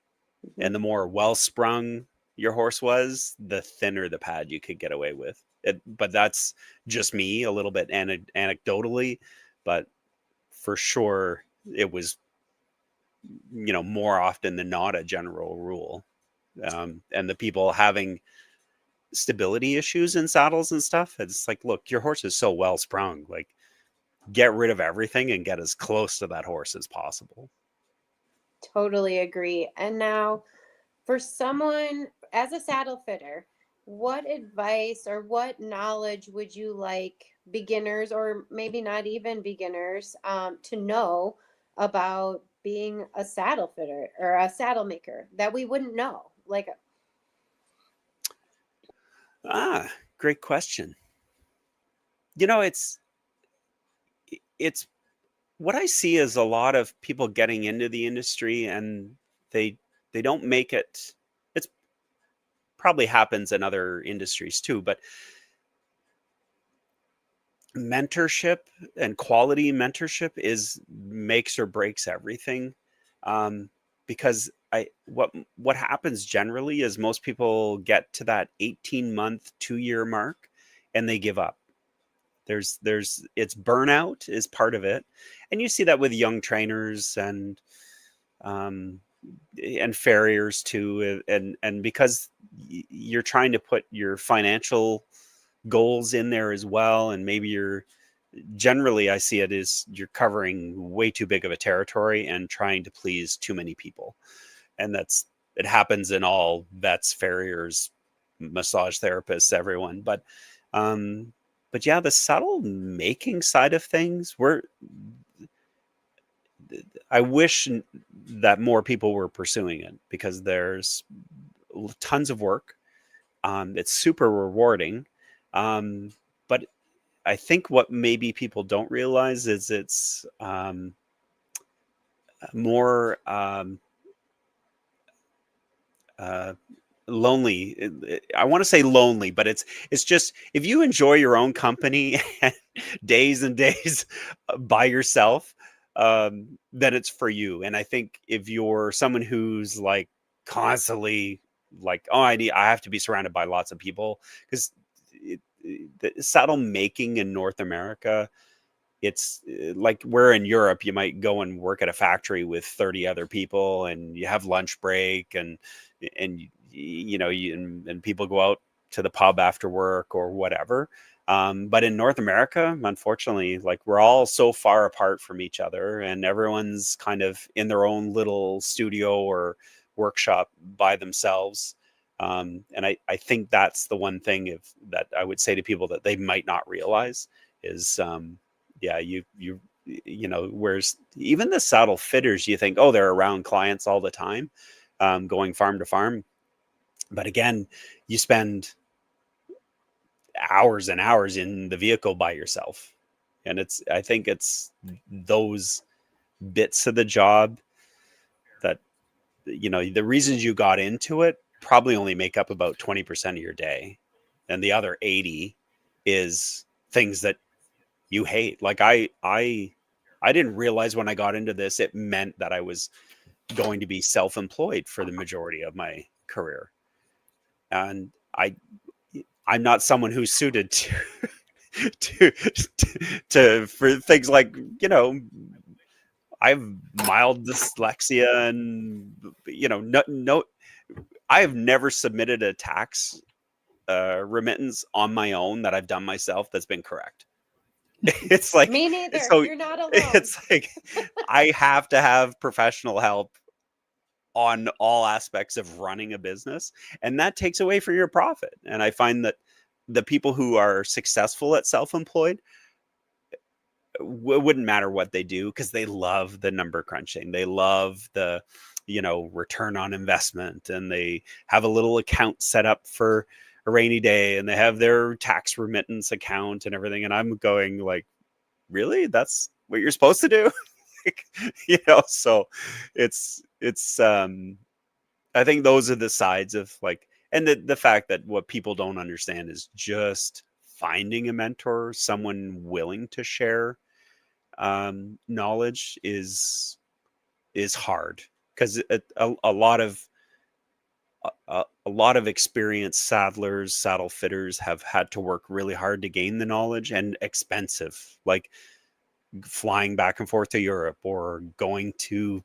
And the more well sprung your horse was, the thinner the pad you could get away with it. But that's just me, a little bit anecdotally, but for sure it was, more often than not, a general rule. and the people having stability issues in saddles and stuff. It's like, look, your horse is so well sprung. Like, get rid of everything and get as close to that horse as possible. Totally agree. And now, for someone as a saddle fitter, what advice or what knowledge would you like beginners, or maybe not even beginners, to know about being a saddle fitter or a saddle maker that we wouldn't know? Like, Great question. You know, it's what I see is a lot of people getting into the industry and they don't make it. It's probably happens in other industries too, but mentorship and quality mentorship is makes or breaks everything. Because what happens generally is most people get to that 18-month, 2-year mark and they give up. It's burnout is part of it. And you see that with young trainers um, and farriers too. And because you're trying to put your financial goals in there as well, and maybe generally I see it as you're covering way too big of a territory and trying to please too many people. And it happens in all vets, farriers, massage therapists, everyone. But yeah, the saddle making side of things, I wish that more people were pursuing it, because there's tons of work. It's super rewarding. But I think what maybe people don't realize is it's more lonely. I want to say lonely, but it's just, if you enjoy your own company days and days by yourself, then it's for you. And I think if you're someone who's like constantly like, oh, I have to be surrounded by lots of people, because the saddle making in North America, it's like, where in Europe you might go and work at a factory with 30 other people and you have lunch break, and and people go out to the pub after work or whatever. But in North America, unfortunately, like, we're all so far apart from each other and everyone's kind of in their own little studio or workshop by themselves. And I think that's the one thing that I would say to people that they might not realize is, yeah, whereas even the saddle fitters, you think, oh, they're around clients all the time, going farm to farm. But again, you spend hours and hours in the vehicle by yourself. And I think it's those bits of the job that, the reasons you got into it probably only make up about 20% of your day. And the other 80 is things that you hate. Like, I didn't realize when I got into this, it meant that I was going to be self-employed for the majority of my career. And I'm not someone who's suited to for things like, I have mild dyslexia, and no, I have never submitted a tax remittance on my own that I've done myself that's been correct. It's like, me neither. so You're not alone. it's like I have to have professional help on all aspects of running a business, and that takes away from your profit. And I find that the people who are successful at self-employed, wouldn't matter what they do, because they love the number crunching. They love the, return on investment, and they have a little account set up for a rainy day, and they have their tax remittance account and everything. And I'm going like, really? That's what you're supposed to do? Like, so it's I think those are the sides of, like, and the fact that what people don't understand is just finding a mentor, someone willing to share knowledge is hard, because a lot of experienced saddlers, saddle fitters have had to work really hard to gain the knowledge, and expensive, like flying back and forth to Europe or going to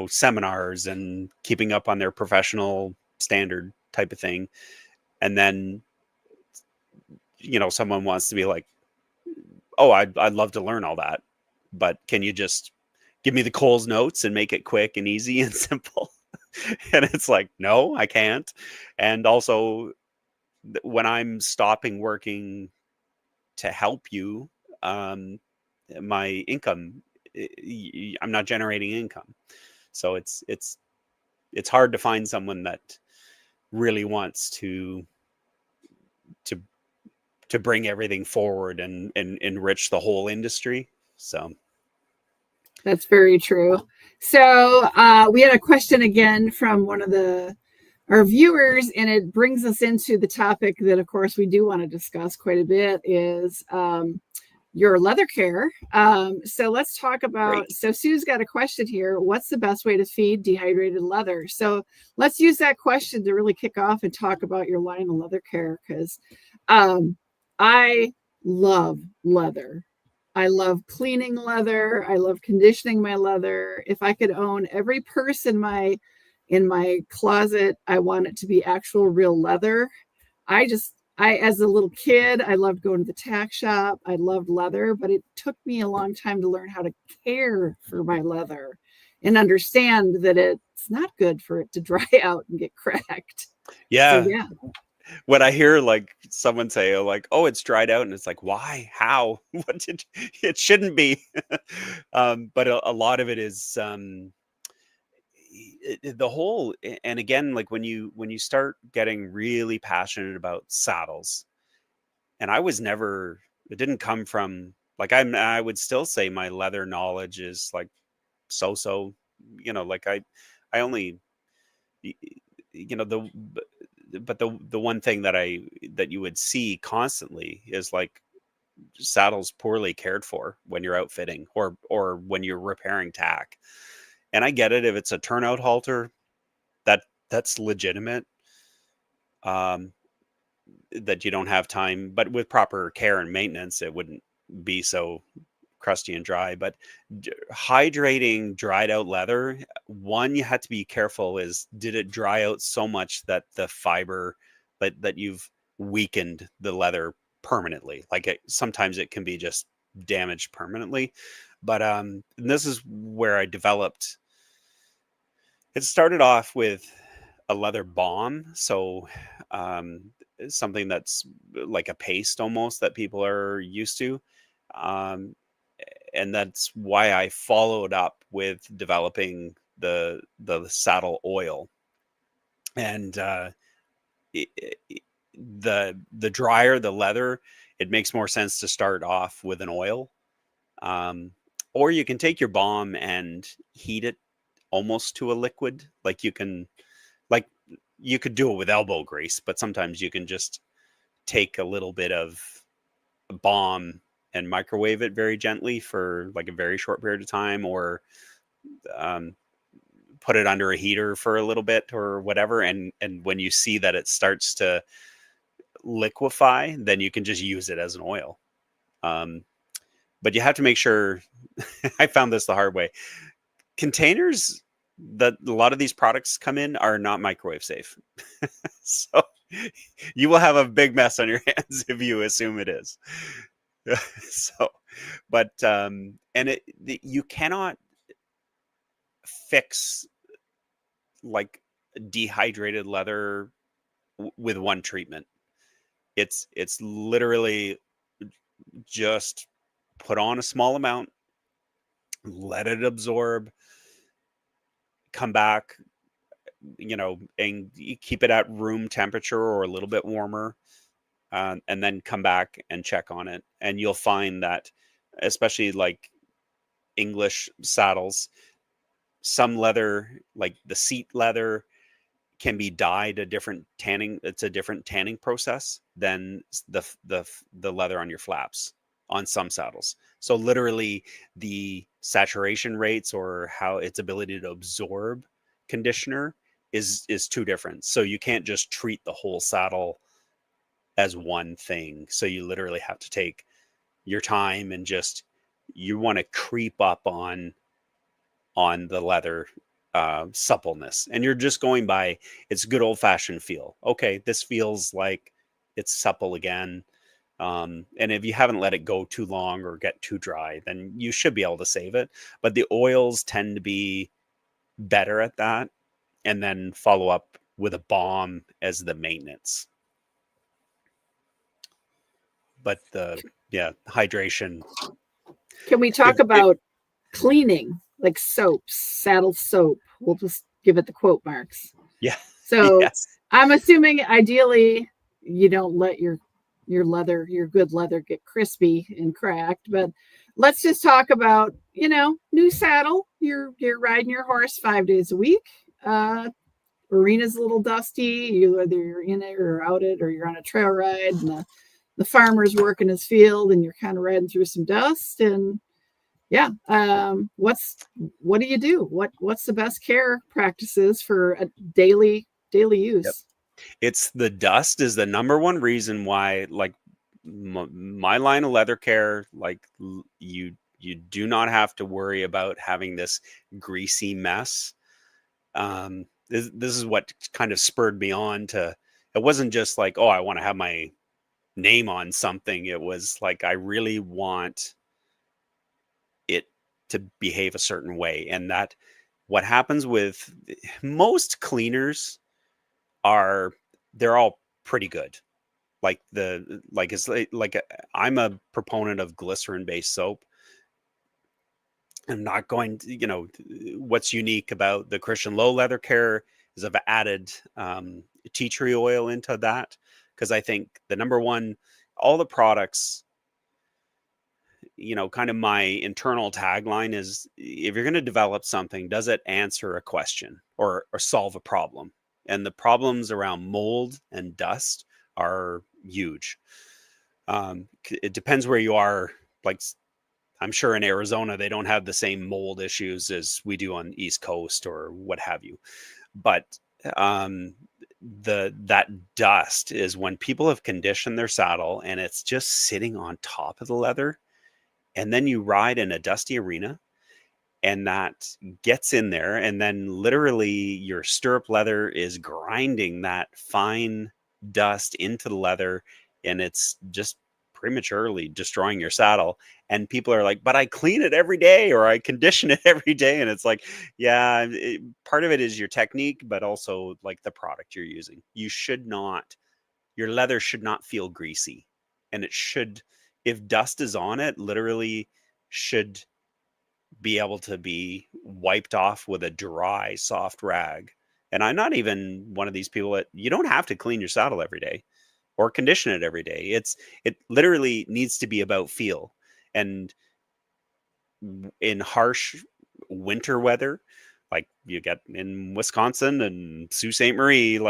seminars and keeping up on their professional standard type of thing. And then, someone wants to be like, oh, I'd love to learn all that, but can you just give me the Coles notes and make it quick and easy and simple? And it's like, no, I can't. And also, when I'm stopping working to help you, um, my income, I'm not generating income. So it's hard to find someone that really wants to to bring everything forward and enrich the whole industry. So that's very true. So we had a question again from one of our viewers, and it brings us into the topic that, of course, we do want to discuss quite a bit is your leather care. So let's talk about, great. so Sue's got a question here. What's the best way to feed dehydrated leather? So let's use that question to really kick off and talk about your line of leather care, because I love leather. I love cleaning leather. I love conditioning my leather. If I could own every purse in my closet, I want it to be actual real leather. As a little kid, I loved going to the tack shop. I loved leather, but it took me a long time to learn how to care for my leather and understand that it's not good for it to dry out and get cracked. So Yeah. yeah, When I hear like someone say, oh, like, oh, it's dried out, and it's like, why? How? It shouldn't be. But a lot of it is the whole, and again, like when you start getting really passionate about saddles, and I was never, it didn't come from like, I would still say my leather knowledge is like so, like I only, y- the but the one thing that you would see constantly is like saddles poorly cared for when you're outfitting or when you're repairing tack. And I get it if it's a turnout halter, that's legitimate. Um, that you don't have time, but with proper care and maintenance, it wouldn't be so crusty and dry. But hydrating dried out leather, one you had to be careful is, did it dry out so much that the fiber that you've weakened the leather permanently? Like sometimes it can be just damaged permanently. But and this is where I developed. It started off with a leather balm, so um, something that's like a paste almost that people are used to. Um, and that's why I followed up with developing the saddle oil. And it, the drier the leather, it makes more sense to start off with an oil. Um, or you can take your balm and heat it almost to a liquid. Like you could do it with elbow grease, but sometimes you can just take a little bit of balm and microwave it very gently for like a very short period of time, or um, put it under a heater for a little bit or whatever. And when you see that it starts to liquefy, then you can just use it as an oil. Um, but you have to make sure. I found this the hard way. Containers that a lot of these products come in are not microwave safe. So you will have a big mess on your hands if you assume it is. So, but and you cannot fix like dehydrated leather with one treatment. It's literally just put on a small amount, let it absorb, come back, and you keep it at room temperature or a little bit warmer, and then come back and check on it. And you'll find that, especially like English saddles, some leather, like the seat leather, can be dyed a different tanning. It's a different tanning process than the leather on your flaps on some saddles. So literally, the saturation rates or how its ability to absorb conditioner is two different. So you can't just treat the whole saddle as one thing. So you literally have to take your time and just, you want to creep up on on the leather suppleness, and you're just going by its good old-fashioned feel. Okay, this feels like it's supple again. And if you haven't let it go too long or get too dry, then you should be able to save it. But the oils tend to be better at that, and then follow up with a balm as the maintenance. But hydration. Can we talk about cleaning, like soaps, saddle soap? We'll just give it the quote marks. Yeah. So Yes. I'm assuming ideally you don't let your good leather get crispy and cracked, but let's just talk about, new saddle. You're riding your horse 5 days a week. Arena's a little dusty, whether you're in it or out it, or you're on a trail ride and the farmer's working his field and you're kind of riding through some dust. And yeah, what do you do? What's the best care practices for a daily use? Yep. It's the dust is the number one reason why, like, my line of leather care, like, you do not have to worry about having this greasy mess. This is what kind of spurred me on to. It wasn't just like, oh, I want to have my name on something. It was like, I really want it to behave a certain way, and that what happens with most cleaners they're all pretty good. Like I'm a proponent of glycerin based soap. I'm not going to, what's unique about the Christian Lowe Leather Care is I've added tea tree oil into that, because I think the number one, all the products, kind of my internal tagline is, if you're going to develop something, does it answer a question or solve a problem? And the problems around mold and dust are huge. It depends where you are. Like, I'm sure in Arizona, they don't have the same mold issues as we do on the East Coast or what have you. But that dust is when people have conditioned their saddle and it's just sitting on top of the leather. And then you ride in a dusty arena and that gets in there. And then literally your stirrup leather is grinding that fine dust into the leather, and it's just prematurely destroying your saddle. And people are like, but I clean it every day, or I condition it every day. And it's like, yeah, part of it is your technique, but also like the product you're using. Your leather should not feel greasy, and it should, if dust is on it, literally should be able to be wiped off with a dry, soft rag. And I'm not even one of these people that, you don't have to clean your saddle every day or condition it every day. It literally needs to be about feel. And in harsh winter weather, like you get in Wisconsin and Sault Ste. Marie,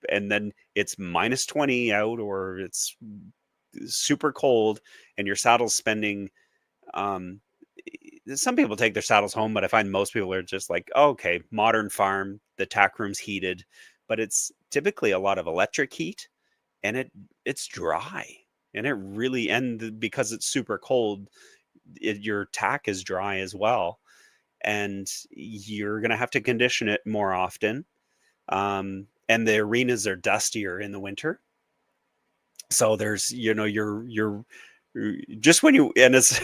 and then it's minus 20 out, or it's super cold, and your saddle's spending, some people take their saddles home, but I find most people are just like, oh, okay, modern farm, the tack room's heated, but it's typically a lot of electric heat, and it's dry, and because it's super cold, your tack is dry as well, and you're gonna have to condition it more often. And the arenas are dustier in the winter, so there's, you're just when and it's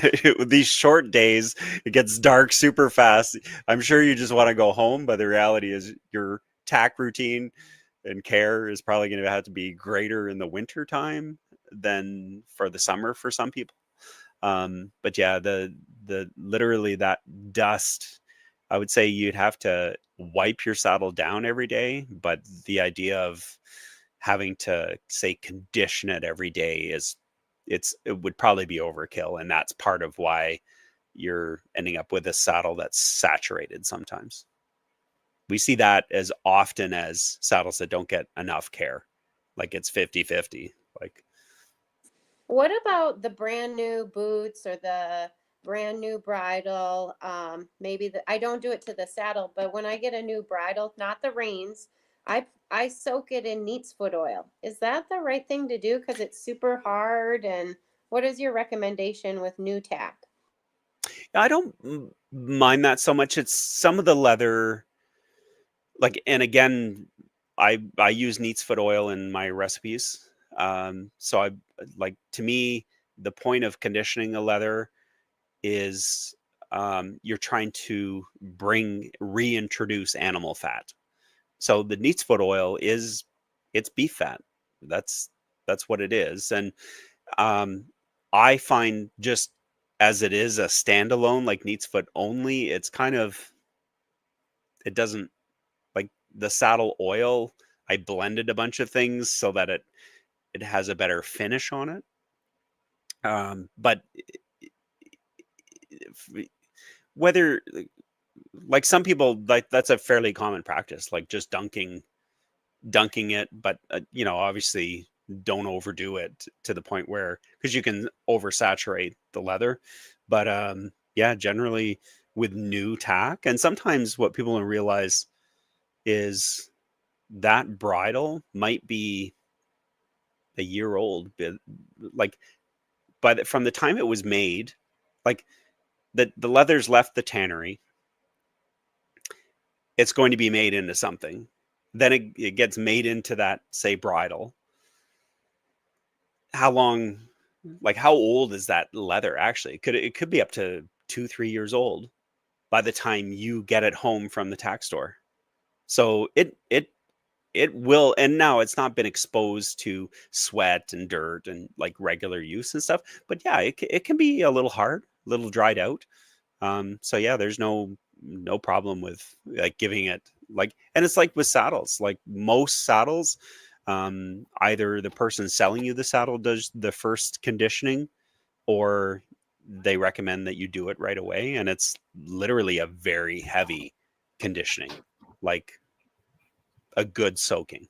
these short days, it gets dark super fast. I'm sure you just want to go home, but the reality is your tack routine and care is probably going to have to be greater in the winter time than for the summer for some people. But yeah, the literally that dust, I would say you'd have to wipe your saddle down every day, but the idea of having to, say, condition it every day it would probably be overkill, and that's part of why you're ending up with a saddle that's saturated sometimes. We see that as often as saddles that don't get enough care, like it's 50-50. Like, What about the brand new boots or the brand new bridle? I don't do it to the saddle, but when I get a new bridle, not the reins, I soak it in neat's foot oil. Is that the right thing to do? Because it's super hard. And what is your recommendation with new tack? I don't mind that so much. It's some of the leather, like, and again, I use neat's foot oil in my recipes. So I like, to me, the point of conditioning a leather is you're trying to reintroduce animal fat. So the neat's foot oil it's beef fat. That's that's what it is. And um, I find, just as it is a standalone, like neat's foot only, it's kind of, it doesn't, like the saddle oil, I blended a bunch of things so that it has a better finish on it. But if- whether, like some people, like that's a fairly common practice, like just dunking it, but obviously don't overdo it to the point where, because you can oversaturate the leather. But yeah, generally with new tack, and sometimes what people don't realize is that bridle might be a year old, like from the time it was made, like the leather's left the tannery, it's going to be made into something, then it gets made into that, say, bridle. How long, like how old is that leather actually? It could be up to 2-3 years old by the time you get it home from the tack store. So it will, and now it's not been exposed to sweat and dirt and like regular use and stuff, but yeah, it can be a little hard, a little dried out. So yeah, there's no problem with like giving it, like, and it's like with saddles, like most saddles, either the person selling you the saddle does the first conditioning, or they recommend that you do it right away, and it's literally a very heavy conditioning, like a good soaking.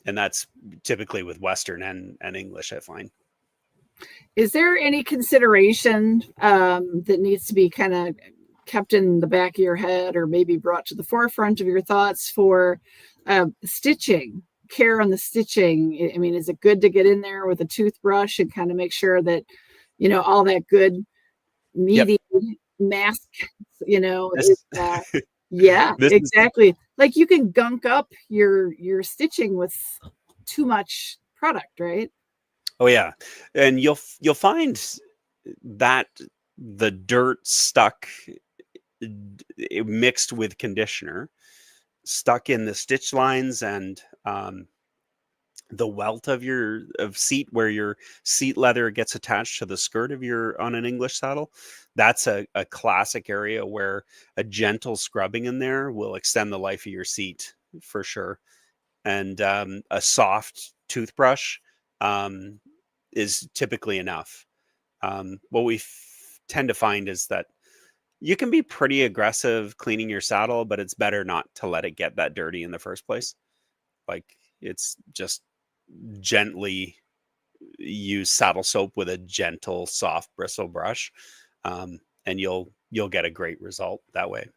And that's typically with Western and English, I find. Is there any consideration that needs to be kind of kept in the back of your head, or maybe brought to the forefront of your thoughts for stitching, care on the stitching? I mean, is it good to get in there with a toothbrush and kind of make sure that, all that good, Yep. meaty mask, is, This yeah, this is exactly. Like you can gunk up your stitching with too much product, right? Oh yeah, and you'll find that the dirt stuck, mixed with conditioner, stuck in the stitch lines, and the welt of your of seat, where your seat leather gets attached to the skirt of your on an English saddle. That's a classic area where a gentle scrubbing in there will extend the life of your seat for sure. And a soft toothbrush um, is typically enough. What we tend to find is that you can be pretty aggressive cleaning your saddle, but it's better not to let it get that dirty in the first place. Like, it's just gently use saddle soap with a gentle, soft bristle brush, and you'll get a great result that way.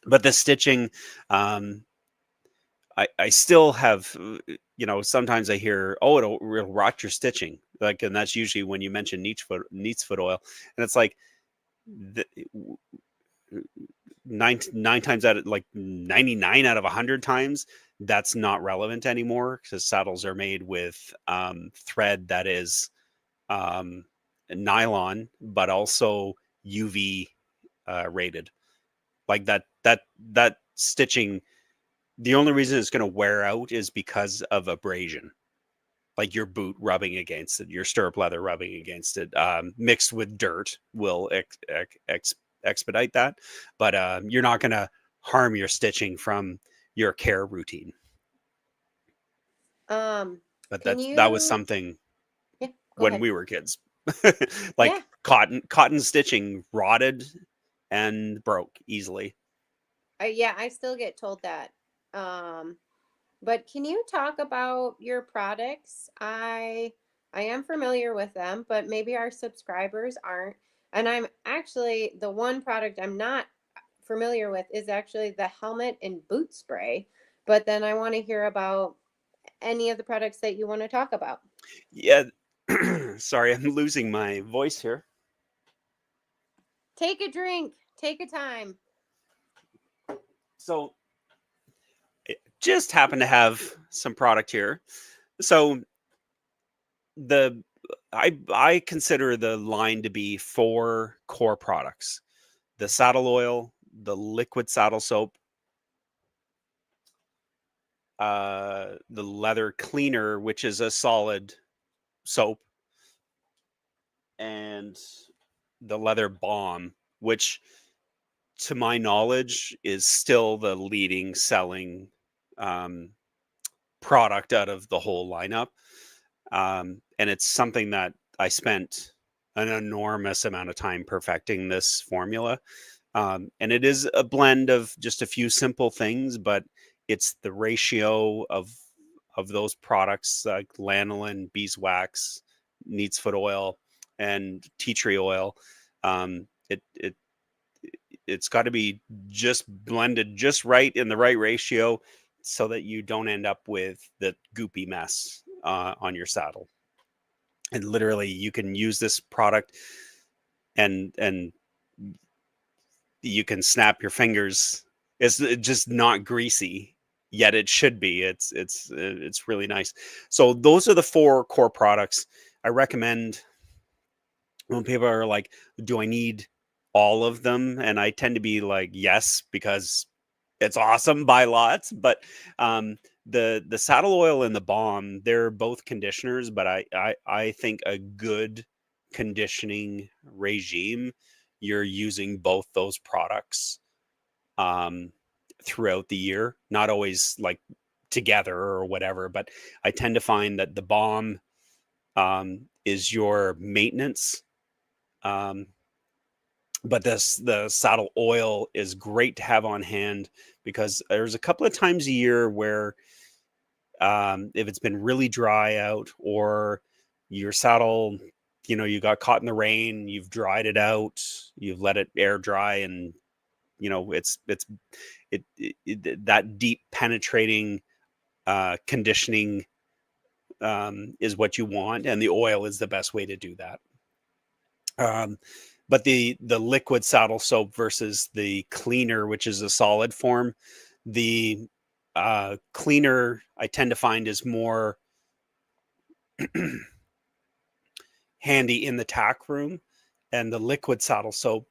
But the stitching, um, I still have, sometimes I hear, oh, it'll rot your stitching. Like, and that's usually when you mention neat's foot oil. And it's like, the, nine times out of, like 99 out of 100 times, that's not relevant anymore, because saddles are made with thread that is um, nylon, but also UV rated. Like that stitching, the only reason it's going to wear out is because of abrasion, like your boot rubbing against it, your stirrup leather rubbing against it, mixed with dirt will expedite that. But you're not going to harm your stitching from your care routine. But Can that was you? something Yeah, go when ahead. we were kids. Yeah. Like cotton stitching rotted and broke easily. Yeah, I still get told that. Um, but can you talk about your products? I am familiar with them, but maybe our subscribers aren't. And I'm actually, the one product I'm not familiar with is actually the helmet and boot spray. But then I want to hear about any of the products that you want to talk about. Yeah. Sorry, I'm losing my voice here. Take a drink. Take a time. So just happen to have some product here. So I consider the line to be 4 core products: the saddle oil, the liquid saddle soap, the leather cleaner, which is a solid soap, and the leather balm, which to my knowledge is still the leading selling um, product out of the whole lineup. And it's something that I spent an enormous amount of time perfecting this formula. And it is a blend of just a few simple things, but it's the ratio of those products like lanolin, beeswax, neat's foot oil, and tea tree oil. It's got to be just blended just right in the right ratio so that you don't end up with the goopy mess on your saddle. And literally you can use this product and you can snap your fingers. It's just not greasy, yet it should be. It's really nice. So those are the 4 core products I recommend when people are like, do I need all of them? And I tend to be like, yes, because it's awesome by lots. But the saddle oil and the balm, they're both conditioners, but I think a good conditioning regime, you're using both those products throughout the year, not always like together or whatever, but I tend to find that the balm is your maintenance, but the saddle oil is great to have on hand, because there's a couple of times a year where if it's been really dry out, or your saddle, you got caught in the rain, you've dried it out, you've let it air dry, and it's that deep penetrating conditioning is what you want, and the oil is the best way to do that. But the liquid saddle soap versus the cleaner, which is a solid form, the cleaner I tend to find is more handy in the tack room, and the liquid saddle soap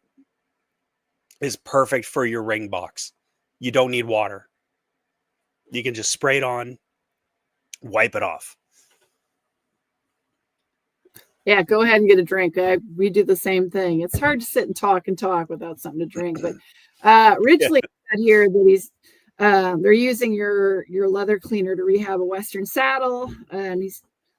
is perfect for your ring box. You don't need water. You can just spray it on, wipe it off. Yeah, go ahead and get a drink. We do the same thing. It's hard to sit and talk without something to drink. But Ridgely said here that they're using your leather cleaner to rehab a Western saddle, and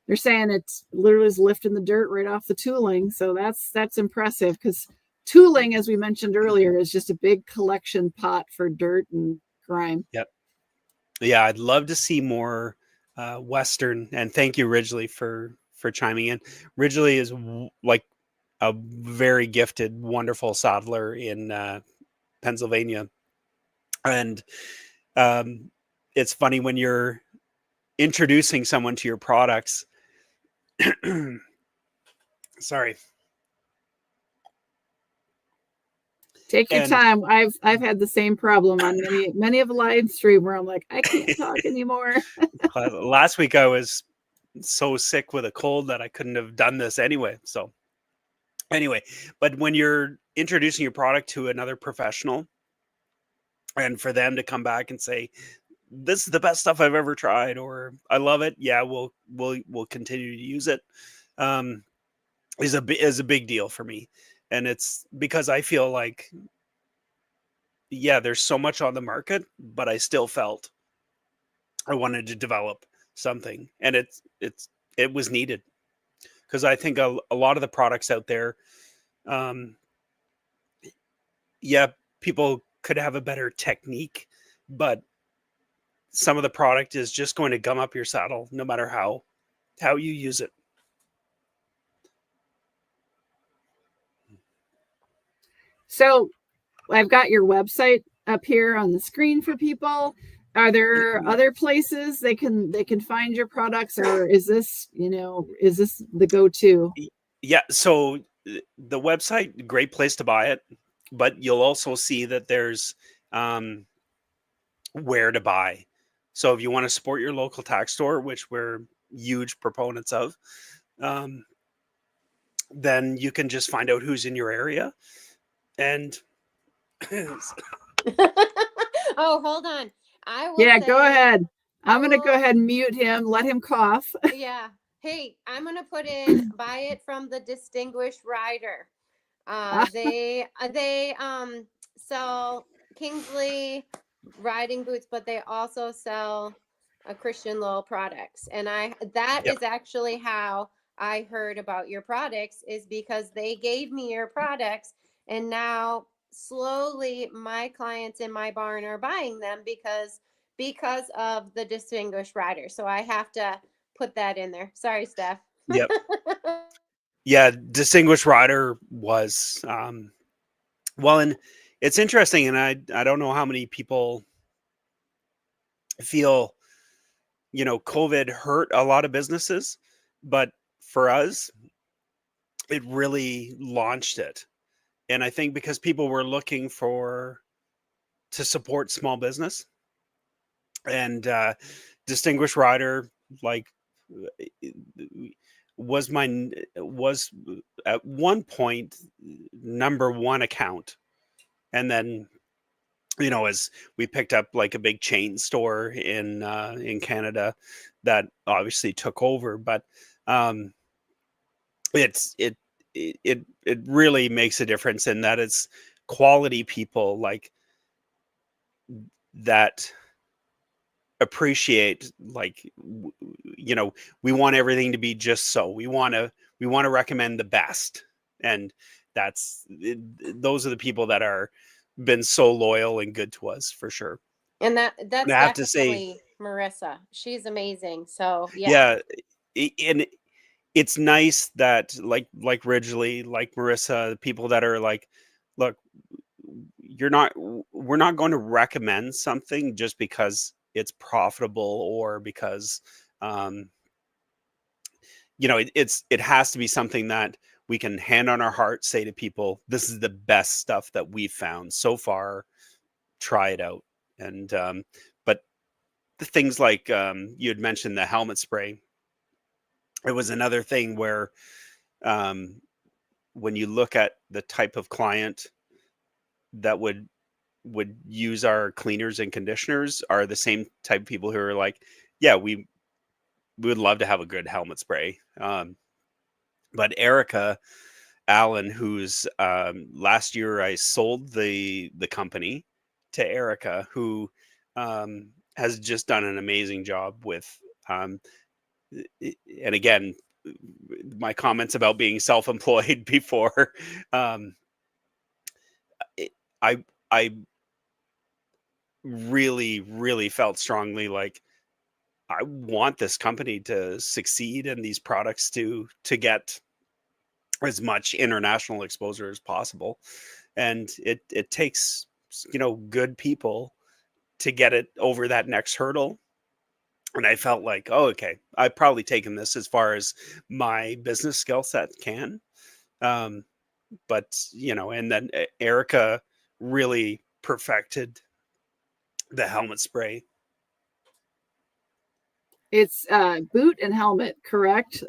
they're saying it's literally is lifting the dirt right off the tooling. So that's impressive, because tooling, as we mentioned earlier, is just a big collection pot for dirt and grime. Yep. Yeah, I'd love to see more Western, and thank you, Ridgely, for chiming in. Ridgely is like a very gifted, wonderful saddler in Pennsylvania. And it's funny when you're introducing someone to your products. Sorry. Take your time. I've had the same problem on many of the live stream where I'm like, I can't talk anymore. Last week I was so sick with a cold that I couldn't have done this anyway. So anyway, but when you're introducing your product to another professional, and for them to come back and say, this is the best stuff I've ever tried, or I love it, yeah, we'll continue to use it, is a big deal for me. And it's because I feel like, yeah, there's so much on the market, but I still felt I wanted to develop something, and it was needed, because I think a lot of the products out there, yeah, people could have a better technique, but some of the product is just going to gum up your saddle no matter how you use it. So I've got your website up here on the screen for people. Are there other places they can find your products, or is this the go-to? Yeah, so the website, great place to buy it, but you'll also see that there's where to buy. So if you want to support your local tax store, which we're huge proponents of, then you can just find out who's in your area. And Oh, hold on. I will Yeah, say, go ahead. I'm going to go will, ahead and mute him, let him cough. yeah. Hey, I'm gonna put in buy it from the Distinguished Rider. They sell Kingsley riding boots, but they also sell Christian Lowe products. And that yep, is actually how I heard about your products, is because they gave me your products, and now slowly my clients in my barn are buying them because of the Distinguished Rider. So I have to put that in there. Sorry, Steph. yep, yeah. Distinguished Rider was well, and it's interesting, and I don't know how many people feel, COVID hurt a lot of businesses, but for us, it really launched it. And I think because people were looking to support small business, and Distinguished Rider, like, was at one point number one account, and then as we picked up like a big chain store in Canada that obviously took over, but um it's it really makes a difference in that it's quality people like that appreciate, like, we want everything to be just so. We want to recommend the best, and those are the people that are been so loyal and good to us for sure. And And that's I have to say, definitely Marissa. She's amazing. So yeah. yeah, and it's nice that like Ridgely, like Marissa, people that are like, look, we're not going to recommend something just because it's profitable, or because um it has to be something that we can hand on our heart, say to people, this is the best stuff that we've found so far, try it out. And but the things like, you had mentioned the helmet spray, it was another thing where, um when you look at the type of client that would use our cleaners and conditioners, are the same type of people who are like, yeah, we would love to have a good helmet spray. But Erica Allen, who's, last year I sold the company to Erica, who has just done an amazing job with, um, and again, my comments about being self-employed before, um, it, I I really really felt strongly like I want this company to succeed, and these products to get as much international exposure as possible. And it takes, good people to get it over that next hurdle. And I felt like, oh, okay, I've probably taken this as far as my business skill set can. Um, but and then Erica really perfected the helmet spray. It's boot and helmet, correct? So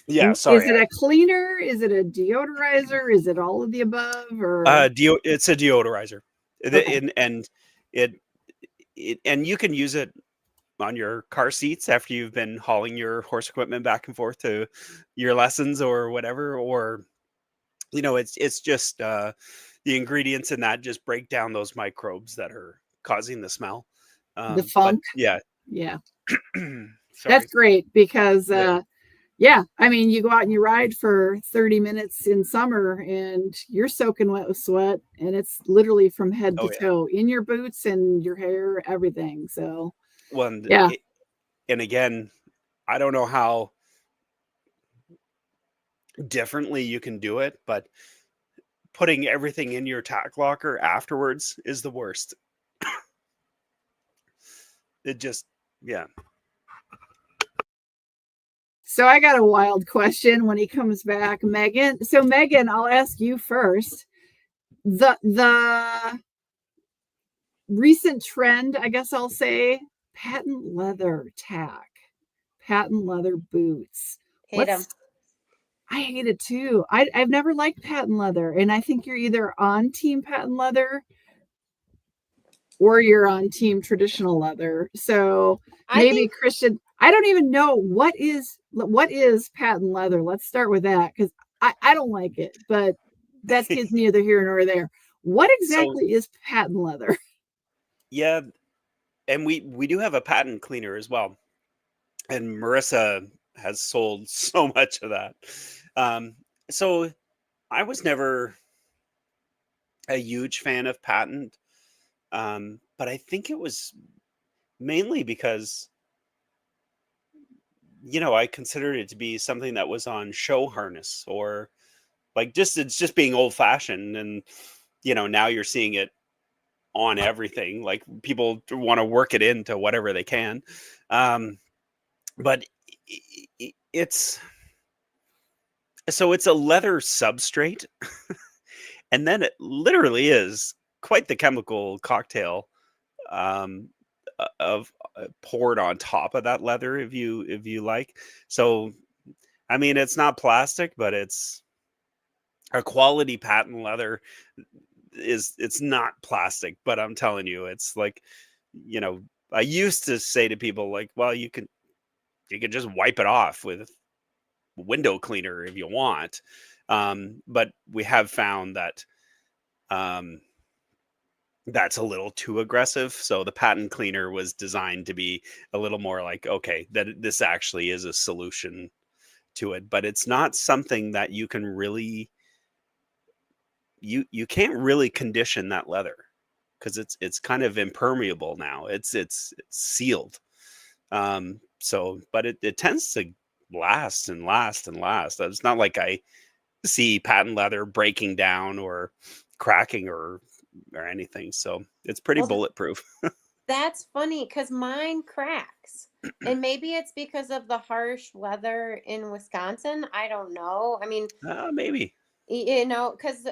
Yeah, is sorry. it a cleaner? Is it a deodorizer? Is it all of the above? Or It's a deodorizer. okay, And it, and you can use it on your car seats after you've been hauling your horse equipment back and forth to your lessons or whatever. Or it's just, the ingredients in that just break down those microbes that are causing the smell. the But funk. yeah. Yeah, that's Sorry. great because Yeah. yeah, I mean, you go out and you ride for 30 minutes in summer and you're soaking wet with sweat, and it's literally from head to Oh yeah. toe in your boots and your hair, everything. So, Well, yeah, and again, I don't know how differently you can do it, but putting everything in your tack locker afterwards is the worst. It just, yeah. So I got a wild question when he comes back, Megan. So Megan, I'll ask you first. The recent trend, I guess I'll say, patent leather tack, patent leather boots. Hate them. I hate it too. I've never liked patent leather, and I think you're either on team patent leather or you're on team traditional leather. So I maybe think Christian, I don't even know what is patent leather. Let's start with that because I don't like it, but that's neither here nor there. What So exactly is patent leather? yeah, and we do have a patent cleaner as well, and Marissa has sold so much of that. Um, so I was never a huge fan of patent, but I think it was mainly because I considered it to be something that was on show harness, or like just it's just being old fashioned, and now you're seeing it on everything. Like people want to work it into whatever they can, but it's it's a leather substrate, and then it literally is quite the chemical cocktail, um, of poured on top of that leather, if you like. So I mean, it's not plastic, but it's a quality patent leather. It's not plastic, but I'm telling you, it's like, you know, I used to say to people like, well, you can just wipe it off with window cleaner if you want. But we have found that um, that's a little too aggressive. So the patent cleaner was designed to be a little more like, okay, that this actually is a solution to it, but it's not something that you can really you can't really condition that leather because it's kind of impermeable now. It's sealed. So but it tends to last and last and last. It's not like I see patent leather breaking down or cracking or anything. So it's pretty well, bulletproof. that's funny because mine cracks. And maybe it's because of the harsh weather in Wisconsin. I don't know. I mean, Maybe. because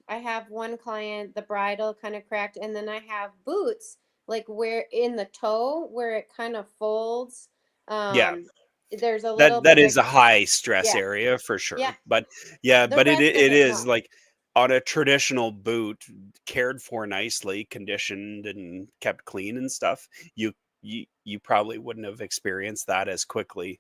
I have one client, the bridle kind of cracked, and then I have boots like where in the toe where it kind of folds. Yeah. Um, there's a little That bit of is a high stress yeah, area for yeah. sure. But yeah, The but it rest of it it, is no. like on a traditional boot, cared for nicely, conditioned and kept clean and stuff, you probably wouldn't have experienced that as quickly.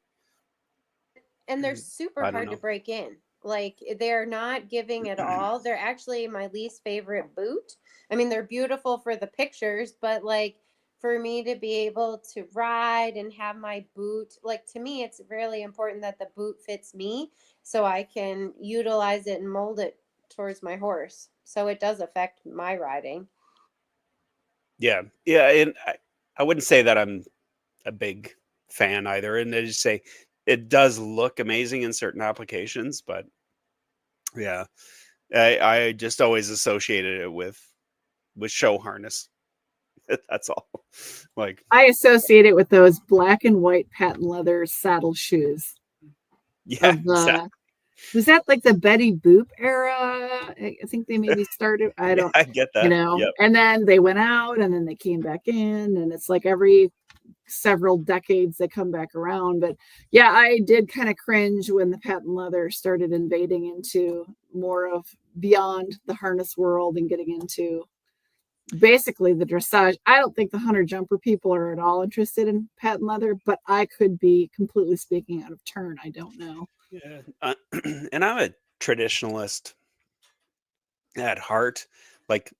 And they're super I don't hard to know. break in. Like they're not giving at all. They're actually my least favorite boot. I mean, they're beautiful for the pictures, but like for me to be able to ride and have my boot, like to me, it's really important that the boot fits me so I can utilize it and mold it towards my horse. So it does affect my riding. Yeah. Yeah, and I wouldn't say that I'm a big fan either, and I just say it does look amazing in certain applications, but yeah, I just always associated it with show harness. That's all. Like, I associate it with those black and white patent leather saddle shoes yeah, of exactly. the was that like the Betty Boop era? I think they maybe started. I Yeah, don't, I get that. Yep. and then they went out and then they came back in, and it's like every several decades they come back around. But yeah, I did kind of cringe when the patent leather started invading into more of beyond the harness world and getting into basically the dressage. I don't think the hunter jumper people are at all interested in patent leather, but I could be completely speaking out of turn. I don't know. Yeah. And I'm a traditionalist at heart. Like,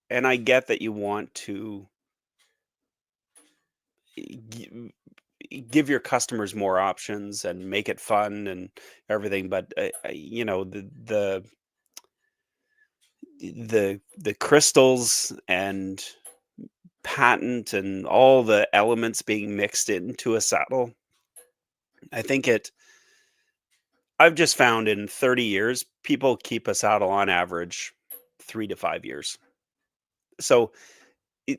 and I get that you want to gi- give your customers more options and make it fun and everything, but the crystals and patent and all the elements being mixed into a saddle, I think I've just found in 30 years, people keep a saddle on average 3 to 5 years. So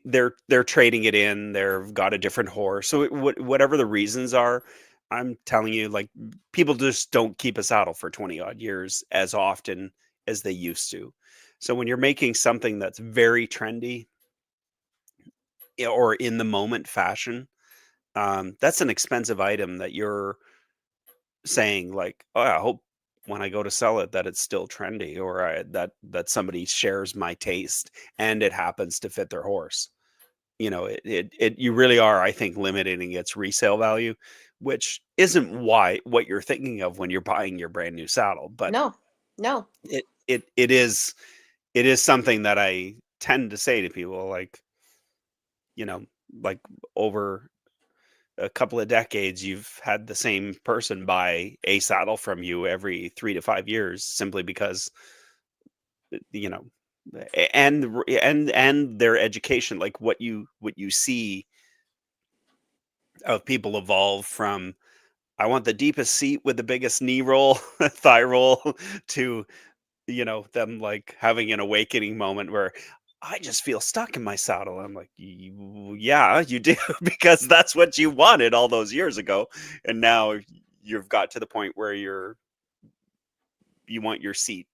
they're trading it in. They've got a different horse. So whatever the reasons are, I'm telling you, like, people just don't keep a saddle for 20 odd years as often as they used to. So when you're making something that's very trendy, or in the moment fashion, that's an expensive item that you're saying like, "Oh, I hope when I go to sell it that it's still trendy, or that somebody shares my taste and it happens to fit their horse." You really are, I think, limiting its resale value, which isn't why what you're thinking of when you're buying your brand new saddle, but No, no. it is something that I tend to say to people, like, you know, like, over a couple of decades, you've had the same person buy a saddle from you every 3 to 5 years, simply because, you know, and their education, like what you see of people evolve from, I want the deepest seat with the biggest knee roll, thigh roll, to, them like having an awakening moment where I just feel stuck in my saddle. I'm like, Yeah, you do," because that's what you wanted all those years ago. And now you've got to the point where you want your seat.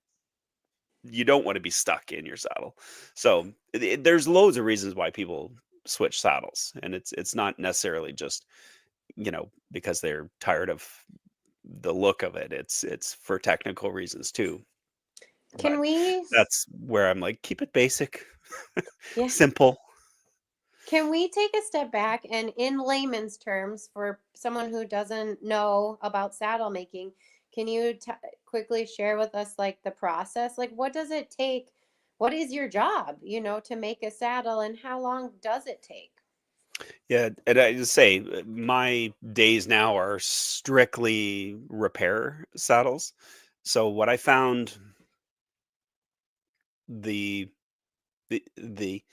You don't want to be stuck in your saddle. So there's loads of reasons why people switch saddles. And it's not necessarily just, because they're tired of the look of it. It's for technical reasons too. Can But we, that's where I'm like, keep it basic, yeah, simple. can we take a step back and, in layman's terms, for someone who doesn't know about saddle making, can you quickly share with us like the process? Like, what does it take? What is your job, to make a saddle, and how long does it take? Yeah, and I just say, my days now are strictly repair saddles. So what I found, the the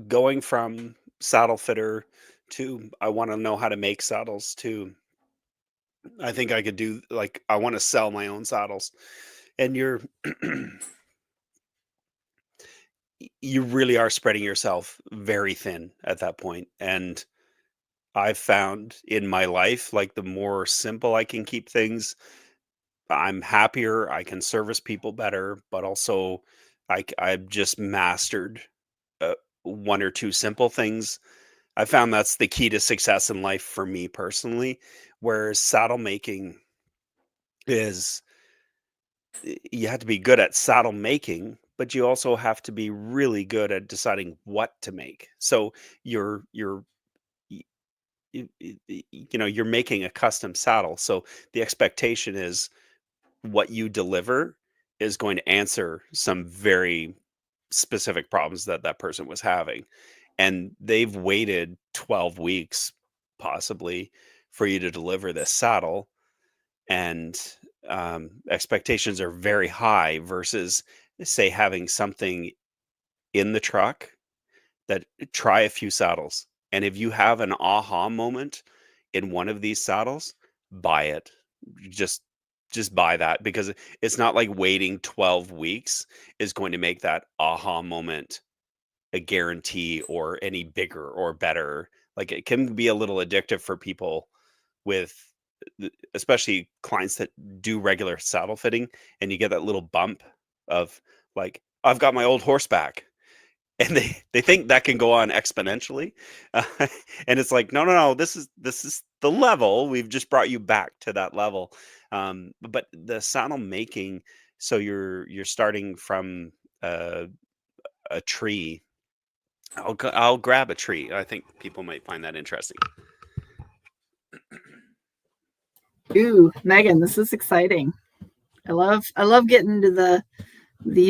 going from saddle fitter to, I want to know how to make saddles, to, I think I could do, like, I want to sell my own saddles. And you really are spreading yourself very thin at that point. And I've found in my life, like, the more simple I can keep things, I'm happier, I can service people better, but also I've just mastered, uh, one or two simple things. I found that's the key to success in life for me personally. Whereas saddle making is, you have to be good at saddle making, but you also have to be really good at deciding what to make. So you're y- you're making a custom saddle. So the expectation is what you deliver is going to answer some very specific problems that that person was having. And they've waited 12 weeks possibly for you to deliver this saddle. And expectations are very high versus, say, having something in the truck, that, try a few saddles. And if you have an aha moment in one of these saddles, buy it. Just just buy that, because it's not like waiting 12 weeks is going to make that aha moment a guarantee, or any bigger or better. Like, it can be a little addictive for people with, especially clients that do regular saddle fitting, and you get that little bump of, like, I've got my old horse back, and they think that can go on exponentially. uh, and it's like, no, no, no, this is the level. We've just brought you back to that level. But the saddle making, so you're starting from, uh, a tree. I'll grab a tree. I think people might find that interesting. Ooh, Megan, this is exciting. I love getting into the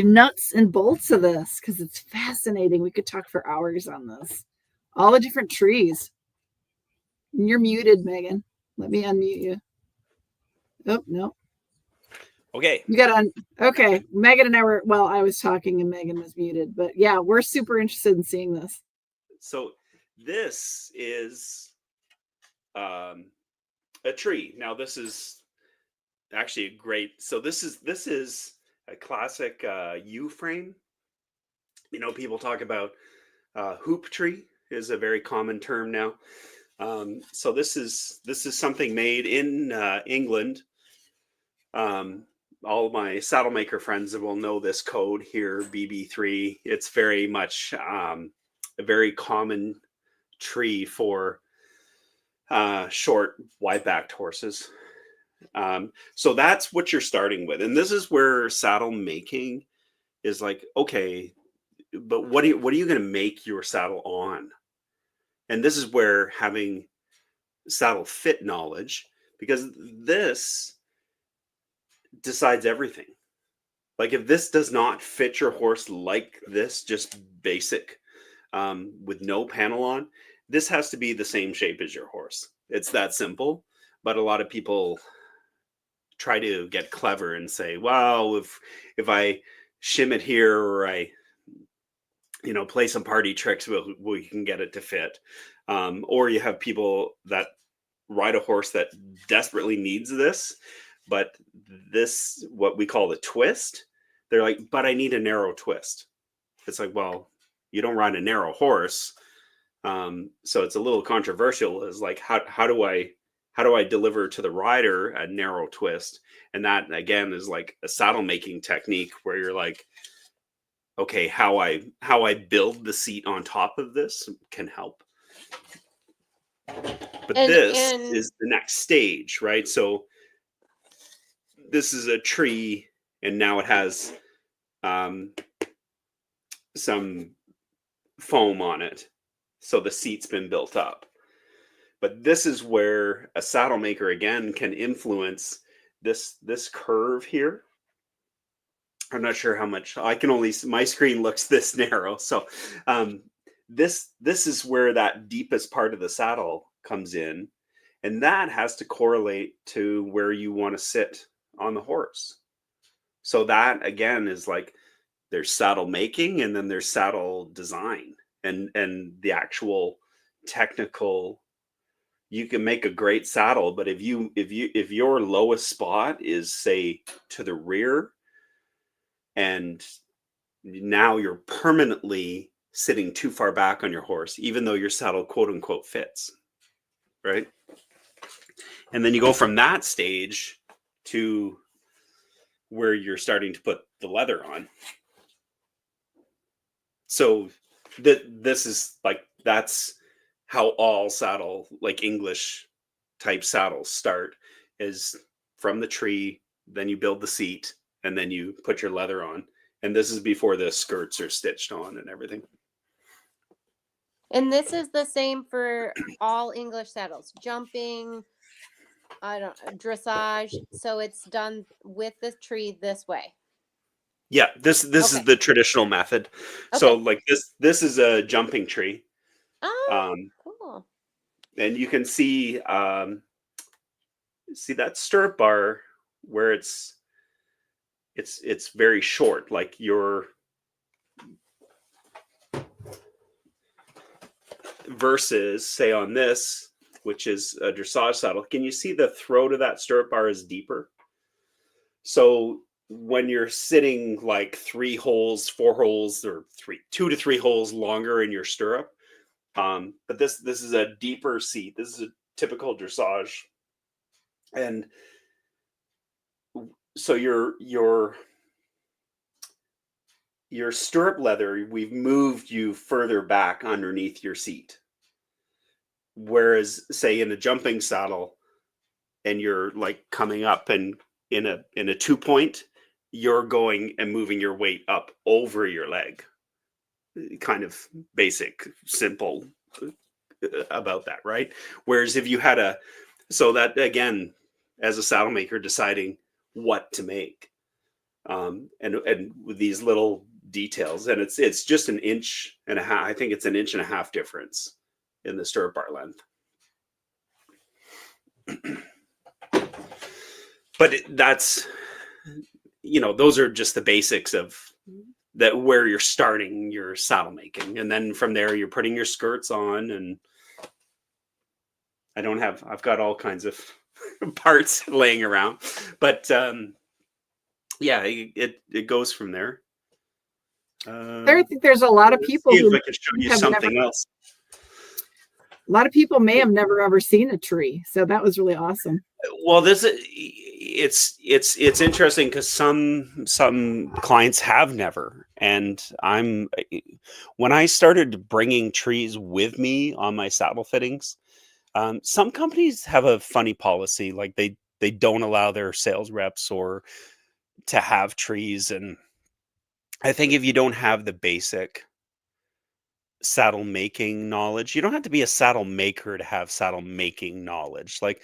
nuts and bolts of this because it's fascinating. We could talk for hours on this. All the different trees. You're muted, Megan. Let me unmute you. Oh, no. Okay. You got on. Okay. Megan and I were, well, I was talking and Megan was muted, but yeah, we're super interested in seeing this. So this is, um, a tree. Now this is actually a great. So this is a classic, U frame. People talk about, hoop tree is a very common term now. So this is something made in England. All of my saddle maker friends will know this code here, BB3. It's very much a very common tree for short, wide-backed horses. So that's what you're starting with, and this is where saddle making is like, okay, but what are you going to make your saddle on? And this is where having saddle fit knowledge, because this decides everything. Like if this does not fit your horse like this, just basic, with no panel on, this has to be the same shape as your horse. It's that simple. But a lot of people try to get clever and say, well, if I shim it here, or I play some party tricks, we can get it to fit. Or you have people that ride a horse that desperately needs this, but this, what we call the twist, they're like, but I need a narrow twist. It's like, well, you don't ride a narrow horse. So it's a little controversial, is like, how do I deliver to the rider a narrow twist? And that again is like a saddle making technique where you're like, okay, how I build the seat on top of this can help. But this is the next stage, right? So this is a tree, and now it has some foam on it. So the seat's been built up. But this is where a saddle maker again can influence this curve here. I'm not sure how much I can only, my screen looks this narrow. So this is where that deepest part of the saddle comes in, and that has to correlate to where you want to sit on the horse. So that again is like, there's saddle making, and then there's saddle design, and the actual technical. You can make a great saddle, but if your lowest spot is, say, to the rear, and now you're permanently sitting too far back on your horse, even though your saddle quote unquote fits, right? And then you go from that stage to where you're starting to put the leather on. So this is like, that's how all saddle, like English type saddles start, is from the tree, then you build the seat, and then you put your leather on. And this is before the skirts are stitched on and everything. And this is the same for all English saddles, jumping, dressage. So it's done with the tree this way. Yeah, this is the traditional method. Okay. So like this is a jumping tree. Oh, cool. And you can see that stirrup bar where it's very short, like your versus, say, on this, which is a dressage saddle. Can you see the throat of that stirrup bar is deeper? So when you're sitting like 3 holes, 4 holes, or 2 to 3 holes longer in your stirrup, but this is a deeper seat. This is a typical dressage, and so your stirrup leather, we've moved you further back underneath your seat. Whereas, say, in a jumping saddle, and you're like coming up, and in a 2-point, you're going and moving your weight up over your leg. Kind of basic, simple about that, right? Whereas if you had so that again, as a saddle maker, deciding what to make, and with these little details, and it's just 1.5 inches. I think it's 1.5 inches difference in the stirrup bar length. But that's, those are just the basics of that, where you're starting your saddle making, and then from there you're putting your skirts on. And I've got all kinds of parts laying around, but yeah, it goes from there. I think there's a lot of people see who if I can show you something else. A lot of people may have never ever seen a tree, so that was really awesome. Well, it's interesting because some clients have never, and when I started bringing trees with me on my saddle fittings, some companies have a funny policy, like they don't allow their sales reps or to have trees, and I think if you don't have the basic saddle making knowledge. You don't have to be a saddle maker to have saddle making knowledge. Like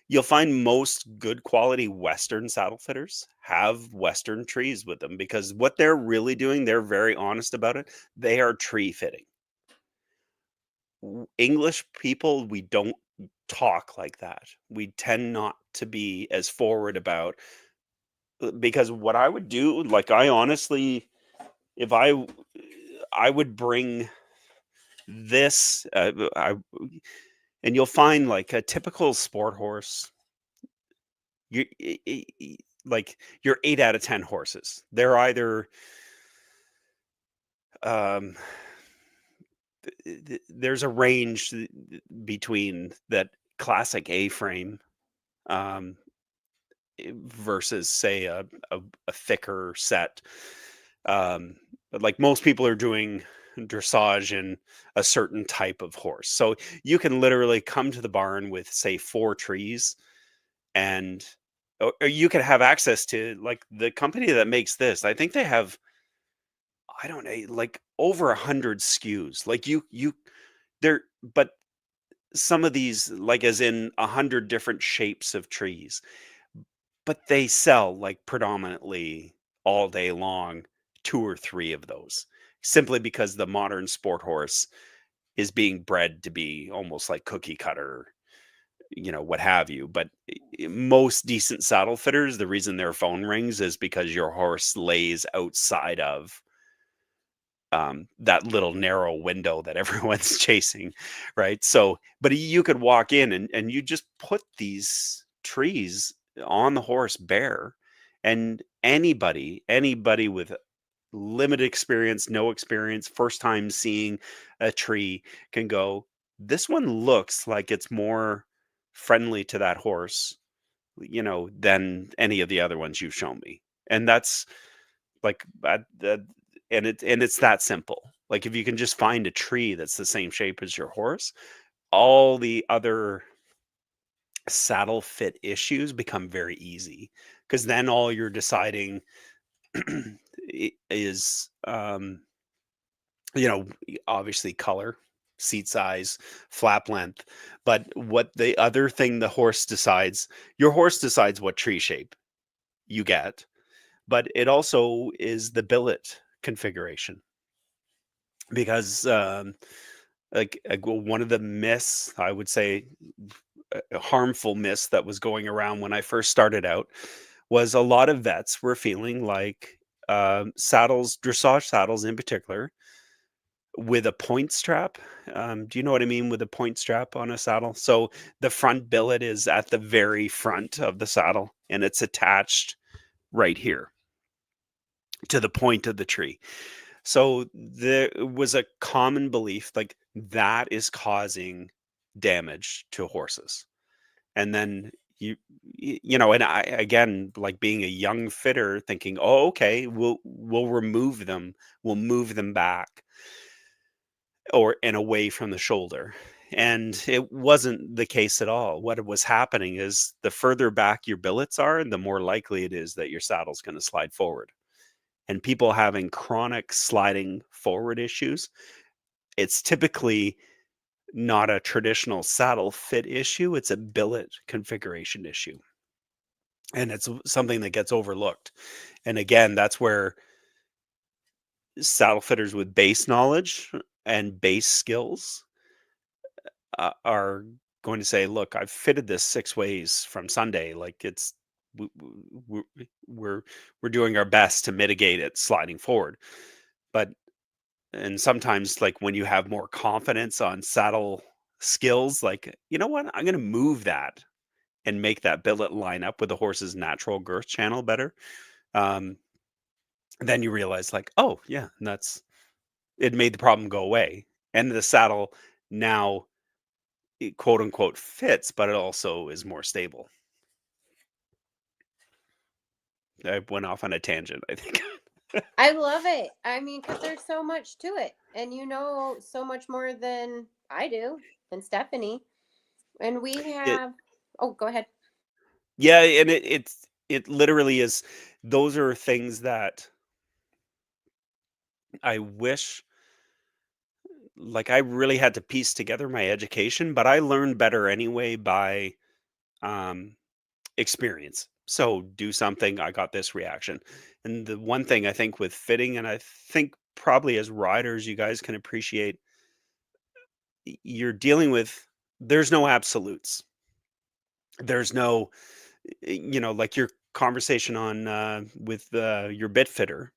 you'll find most good quality Western saddle fitters have Western trees with them because what they're really doing, they're very honest about it. They are tree fitting. English people, we don't talk like that. We tend not to be as forward about because what I would do, like I honestly, if I would bring this, and you'll find like a typical sport horse, you like your 8 out of 10 horses. They're either um there's a range between that classic A frame um versus say a thicker set. But like most people are doing dressage in a certain type of horse. So you can literally come to the barn with say 4 trees and or you could have access to like the company that makes this. I think they have I don't know like over 100 SKUs. Like you there but some of these like as in 100 different shapes of trees, but they sell like predominantly all day long 2 or 3 of those simply because the modern sport horse is being bred to be almost like cookie cutter, what have you. But most decent saddle fitters, the reason their phone rings is because your horse lays outside of that little narrow window that everyone's chasing, right? So, but you could walk in and you just put these trees on the horse bare, and anybody with limited experience, no experience, first time seeing a tree can go, this one looks like it's more friendly to that horse, than any of the other ones you've shown me. And that's like and it's that simple. Like if you can just find a tree that's the same shape as your horse, all the other saddle fit issues become very easy because then all you're deciding is obviously color, seat size, flap length, but what the other thing the horse decides, your horse decides what tree shape you get, but it also is the billet configuration because one of the myths, I would say a harmful myth that was going around when I first started out was a lot of vets were feeling like saddles, dressage saddles in particular, with a point strap. Do you know what I mean with a point strap on a saddle? So the front billet is at the very front of the saddle and it's attached right here to the point of the tree. So there was a common belief like that is causing damage to horses. And then and I again, like being a young fitter thinking, "Oh, okay, we'll remove them. We'll move them back or and away from the shoulder." And it wasn't the case at all. What was happening is the further back your billets are, the more likely it is that your saddle's going to slide forward. And people having chronic sliding forward issues, it's typically not a traditional saddle fit issue, it's a billet configuration issue. And it's something that gets overlooked. And again, that's where saddle fitters with base knowledge and base skills are going to say, "Look, I've fitted this 6 ways from Sunday. Like it's we're we're we're doing our best to mitigate it sliding forward." But and sometimes, like when you have more confidence on saddle skills, like you know what, I'm going to move that and make that billet line up with the horse's natural girth channel better. Um, then you realize, like, oh yeah, that's it made the problem go away, and the saddle now it quote unquote fits, but it also is more stable. I went off on a tangent, I think. I love it. I mean, because there's so much to it, and you know so much more than I do and Stephanie. And we It, have. Oh, go ahead. yeah, and it literally is. Those are things that I wish, like, I really had to piece together my education, but I learned better anyway by um, experience. So do something, I got this reaction. And the one thing I think with fitting, and I think probably as riders, you guys can appreciate, you're dealing with, there's no absolutes. There's no, like your conversation on with your bit fitter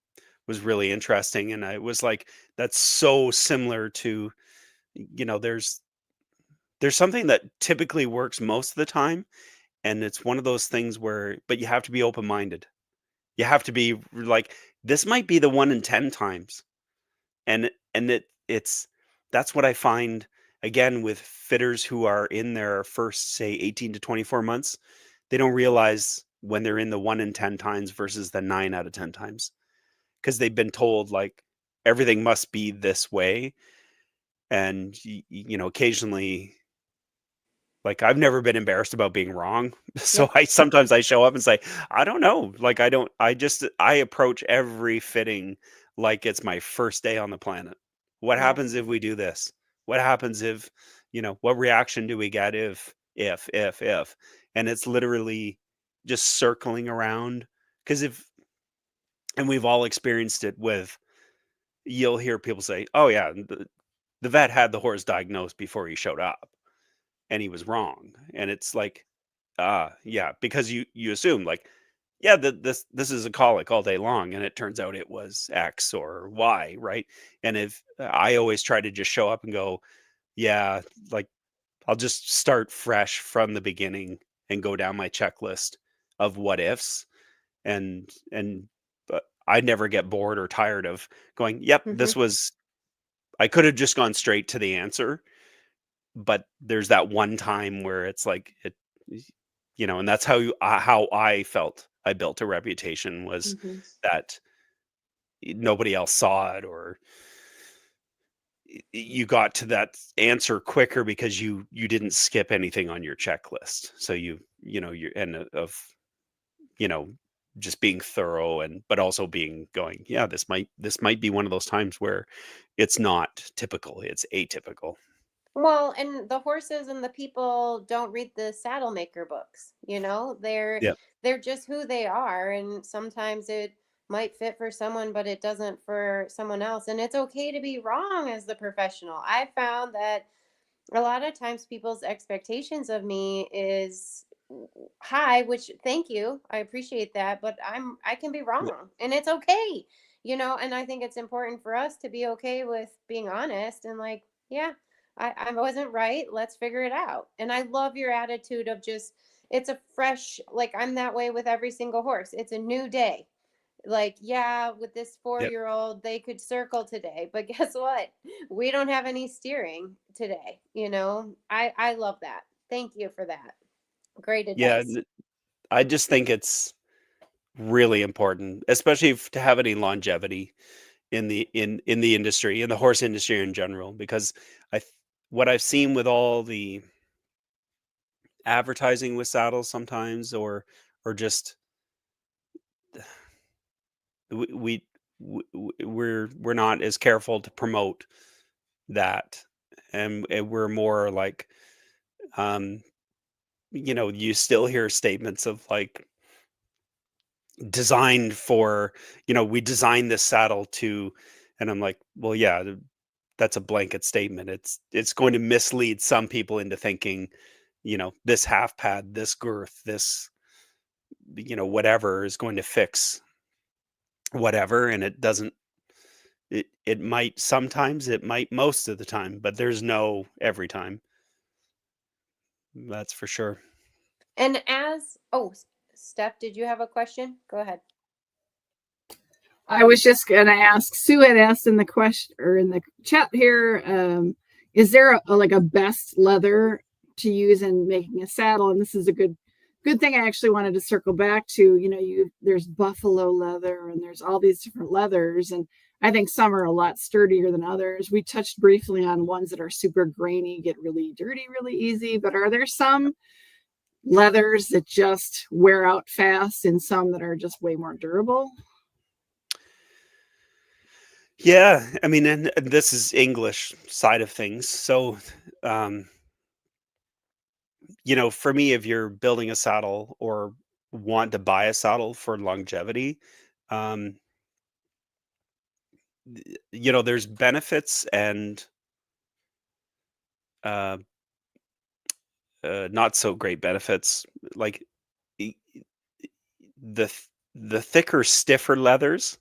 was really interesting. And I was like, that's so similar to, there's something that typically works most of the time. And it's one of those things where, but you have to be open minded. You have to be like, this might be the 1 in 10 times. And it's that's what I find again with fitters who are in their first, say, 18 to 24 months. They don't realize when they're in the 1 in 10 times versus the 9 out of 10 times, because they've been told like everything must be this way. And occasionally, like, I've never been embarrassed about being wrong. So Yep. I sometimes I show up and say, I don't know. Like, I approach every fitting like it's my first day on the planet. What Yep. happens if we do this? What happens if, what reaction do we get if? And it's literally just circling around. Because and we've all experienced it with, you'll hear people say, oh yeah, the vet had the horse diagnosed before he showed up and he was wrong. And it's like, yeah, because you assume like, yeah, this is a colic all day long, and it turns out it was X or Y, right? And if I always try to just show up and go, yeah, like, I'll just start fresh from the beginning and go down my checklist of what ifs, and but I never get bored or tired of going, yep, Hmm. this was, I could have just gone straight to the answer, but there's that one time where it's like and that's how I felt I built a reputation, was Hmm. that nobody else saw it, or you got to that answer quicker because you didn't skip anything on your checklist. So you're and of you know just being thorough, and but also being going, yeah, this might be one of those times where it's not typical, it's atypical. Well, and the horses and the people don't read the saddle maker books, Yeah. they're just who they are, and sometimes it might fit for someone but it doesn't for someone else, and it's okay to be wrong as the professional. I found that a lot of times people's expectations of me is high, which thank you, I appreciate that, but I can be Yeah. wrong and it's okay. And I think it's important for us to be okay with being honest and like, yeah, I wasn't right, let's figure it out. And I love your attitude of just, it's a fresh, like, I'm that way with every single horse, it's a new day. Like, yeah, with this Yep. 4-year-old they could circle today, but guess what, we don't have any steering today. I love that. Thank you for that. Great Yeah. advice. I just think it's really important, especially to have any longevity in the industry, in the horse industry in general, because I th- what I've seen with all the advertising with saddles sometimes, or just we, we we're not as careful to promote that, and we're more like, um you still hear statements of like, designed for, we designed this saddle to, and I'm like, well, yeah, that's a blanket statement. It's going to mislead some people into thinking, this half pad, this girth, this, whatever is going to fix whatever, and it doesn't. It might sometimes, it might most of the time, but there's no every time. That's for sure. And Steph, did you have a question? Go ahead. I was just going to ask, Sue had asked in the chat here, is there like a best leather to use in making a saddle. And this is a good thing I actually wanted to circle back to. There's buffalo leather and there's all these different leathers, and I think some are a lot sturdier than others. We touched briefly on ones that are super grainy, get really dirty really easy, but are there some leathers that just wear out fast and some that are just way more durable? Yeah, I mean, and this is English side of things. So, um, for me, if you're building a saddle or want to buy a saddle for longevity, um, there's benefits and uh, not so great benefits. Like e- the thicker, stiffer leathers.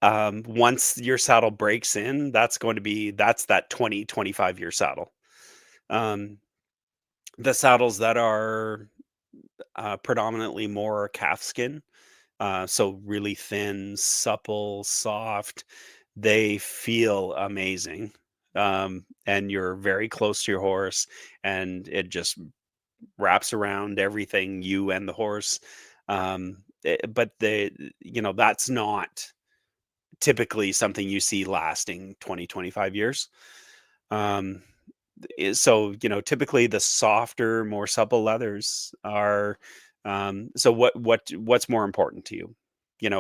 Once your saddle breaks in, that's that 20-25 year saddle. Um, the saddles that are predominantly more calfskin, so really thin, supple, soft, they feel amazing. And you're very close to your horse, and it just wraps around everything, you and the horse. But that's not typically something you see lasting 20-25 years. Um, so typically the softer, more supple leathers are. So what's more important to you?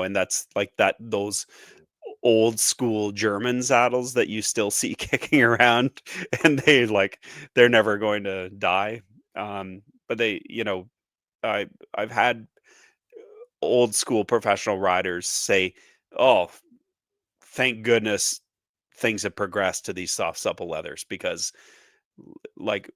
And that's like that those old school German saddles that you still see kicking around, and they're never going to die. But I've had old school professional riders say, "Oh, thank goodness things have progressed to these soft, supple leathers," because like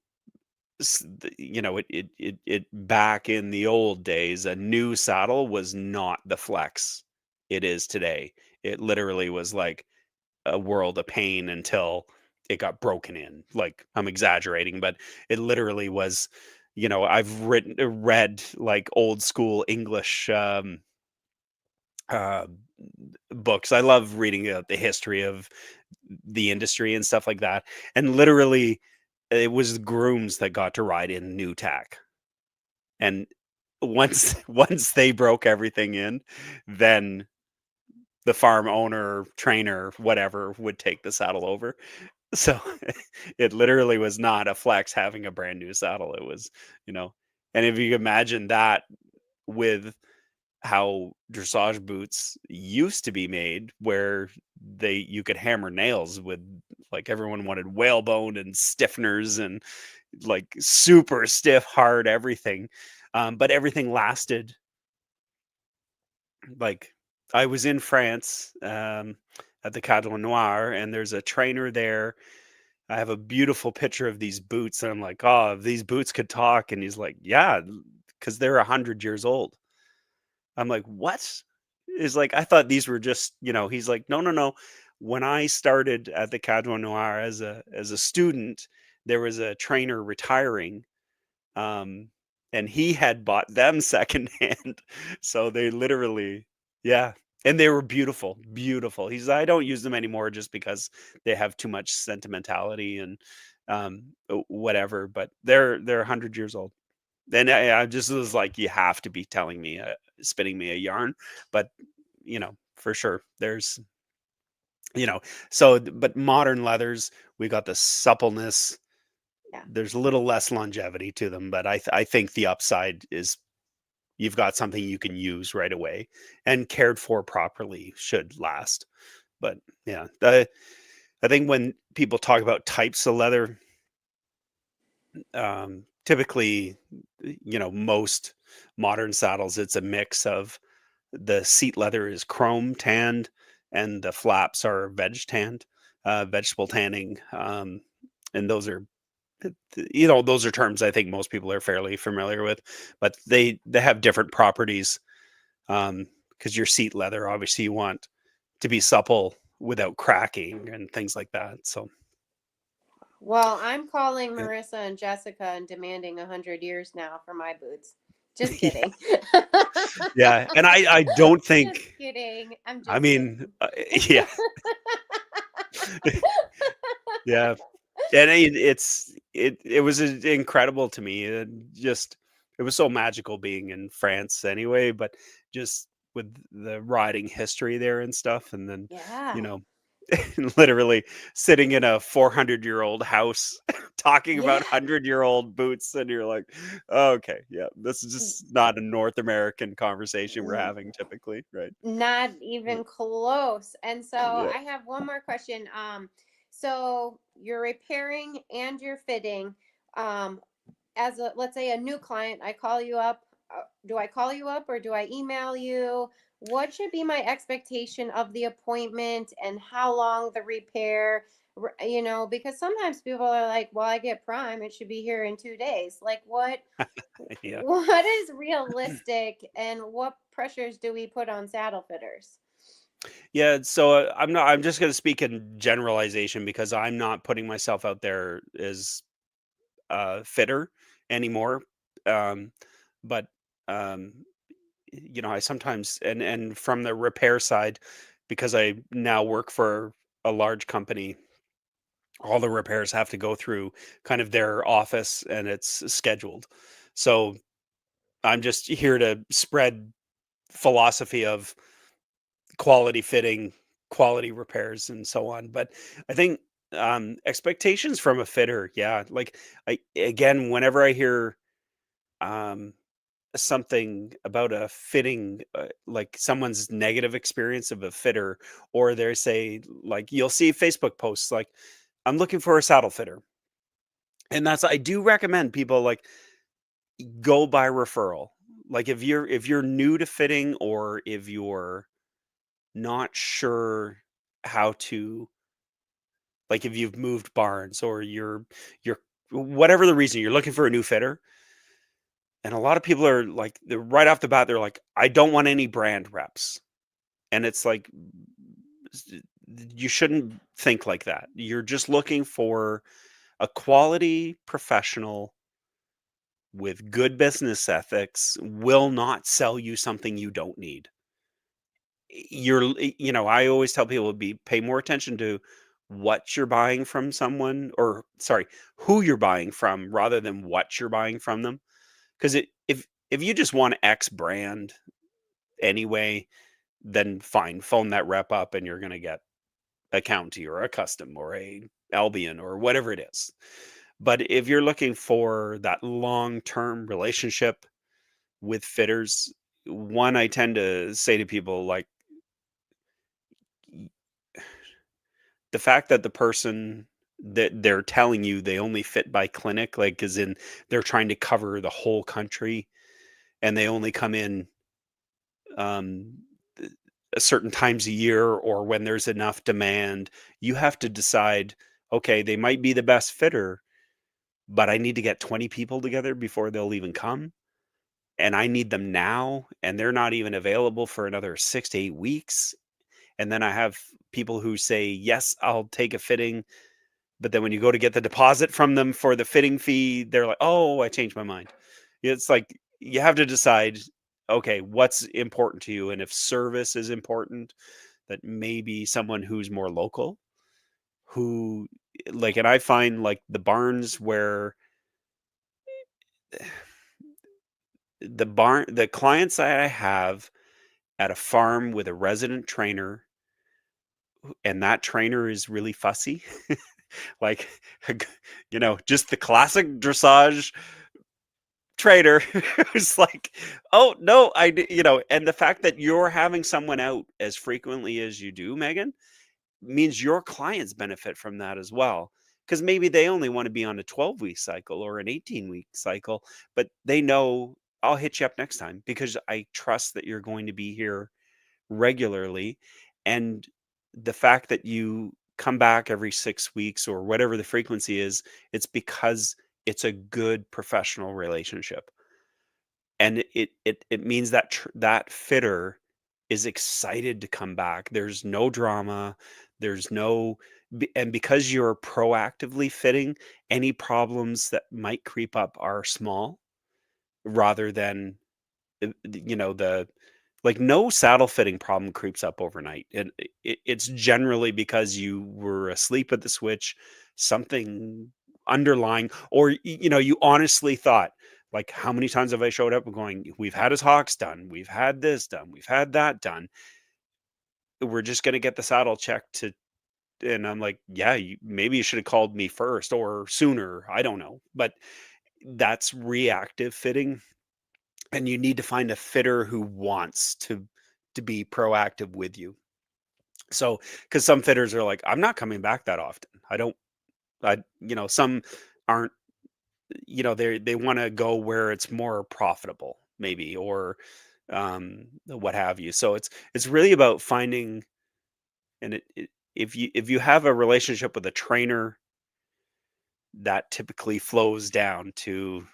it back in the old days, a new saddle was not the flex it is today. It literally was like a world of pain until it got broken in. Like, I'm exaggerating, but it literally was. I've read like old school English uh books. I love reading the history of the industry and stuff like that. And literally, it was grooms that got to ride in new tack. And once once they broke everything in, then the farm owner, trainer, whatever, would take the saddle over. So it literally was not a flex having a brand new saddle. It was, and if you imagine that with how dressage boots used to be made, where you could hammer nails with, like, everyone wanted whalebone and stiffeners and like super stiff, hard everything. But everything lasted. Like, I was in France, at the Cadre Noir, and there's a trainer there. I have a beautiful picture of these boots, and I'm like, "Oh, if these boots could talk." And he's like, "Yeah, because they're 100 years old." I'm like, "What?" Is like, I thought these were just, he's like, "No, no, no. When I started at the Cadre Noir as a student, there was a trainer retiring, um, and he had bought them secondhand." So they literally, yeah. And they were beautiful, beautiful. I don't use them anymore just because they have too much sentimentality and whatever, but they're 100 years old. And I just was like, you have to be telling me, spinning me a yarn. But, for sure, there's, but modern leathers, we got the suppleness. Yeah. There's a little less longevity to them, but I think the upside is you've got something you can use right away, and cared for properly should last. But yeah, I think when people talk about types of leather, typically, most modern saddles, it's a mix of the seat leather is chrome tanned and the flaps are vegetable tanning. And those are terms I think most people are fairly familiar with, but they have different properties. Because your seat leather, obviously, you want to be supple without cracking and things like that. So Well, I'm calling yeah, Marissa and Jessica and demanding 100 years now for my boots. Just yeah, kidding. yeah. And I don't Just think. kidding. I'm I just mean, kidding. yeah, yeah. And it's it was incredible to me. It was so magical being in France anyway, but just with the riding history there and stuff, and then you Yeah. know, literally sitting in a 400-year-old house talking Yeah. about 100-year-old boots, and you're like, "Oh, okay, yeah, this is just not a North American conversation we're N- having typically, right?" Not Yeah, even close. And so yeah. I have one more question. So you're repairing and you're fitting. Um, as a, let's say, a new client, I call you up. Do I call you up or do I email you? What should be my expectation of the appointment and how long the repair? Because sometimes people are like, "Well, I get Prime; it should be here in 2 days." Like, what? Yeah. What is realistic, and what pressures do we put on saddle fitters? Yeah, so I'm just going to speak in generalization because I'm not putting myself out there as a fitter anymore. Um, but um, I sometimes and from the repair side, because I now work for a large company, all the repairs have to go through kind of their office and it's scheduled. So I'm just here to spread philosophy of quality fitting, quality repairs, and so on. But I think expectations from a fitter, yeah, like I again, whenever I hear um, something about a fitting, like someone's negative experience of a fitter, or they say like you'll see Facebook posts like, "I'm looking for a saddle fitter," and that's I do recommend people like go by referral. Like if you're new to fitting or if you're not sure how to like if you've moved barns or you're whatever the reason you're looking for a new fitter, and a lot of people are like they're right off the bat they're like, I don't want any brand reps. And it's like s- you shouldn't think like that. You're just looking for a quality professional with good business ethics will not sell you something you don't need. I always tell people be pay more attention to what you're buying from someone, or sorry, who you're buying from rather than what you're buying from them. Because if you just want X brand anyway, then fine, phone that rep up and you're gonna get a County or a Custom or a Albion or whatever it is. But if you're looking for that long-term relationship with fitters, one I tend to say to people like the fact that the person that they're telling you they only fit by clinic, like, is in they're trying to cover the whole country and they only come in um, certain times a year or when there's enough demand, you have to decide, okay, they might be the best fitter, but I need to get 20 people together before they'll even come. And I need them now, and they're not even available for another 6 to 8 weeks. And then I have people who say, yes, I'll take a fitting. But then when you go to get the deposit from them for the fitting fee, they're like, "Oh, I changed my mind." It's like you have to decide, okay, what's important to you, and if service is important, that maybe someone who's more local, who like, and I find like the barns where the clients that I have at a farm with a resident trainer, and that trainer is really fussy, like, just the classic dressage trader who's like, "Oh, no, and the fact that you're having someone out as frequently as you do, Megan, means your clients benefit from that as well. Because maybe they only want to be on a 12-week cycle or an 18-week cycle, but they know I'll hit you up next time because I trust that you're going to be here regularly. And the fact that you come back every 6 weeks or whatever the frequency is, it's because it's a good professional relationship, and it means that that fitter is excited to come back. There's no drama. There's no and because you're proactively fitting, any problems that might creep up are small rather than the like no saddle fitting problem creeps up overnight. And it's generally because you were asleep at the switch, something underlying, or you honestly thought, like, how many times have I showed up going, we've had his hocks done, we've had this done, we've had that done, we're just going to get the saddle checked to. And I'm like, yeah, maybe you should have called me first or sooner, I don't know. But that's reactive fitting, and you need to find a fitter who wants to be proactive with you. So, because some fitters are like, I'm not coming back that often, I don't, some aren't, they want to go where it's more profitable, maybe, or what have you. So it's really about finding. And if you have a relationship with a trainer, that typically flows down to,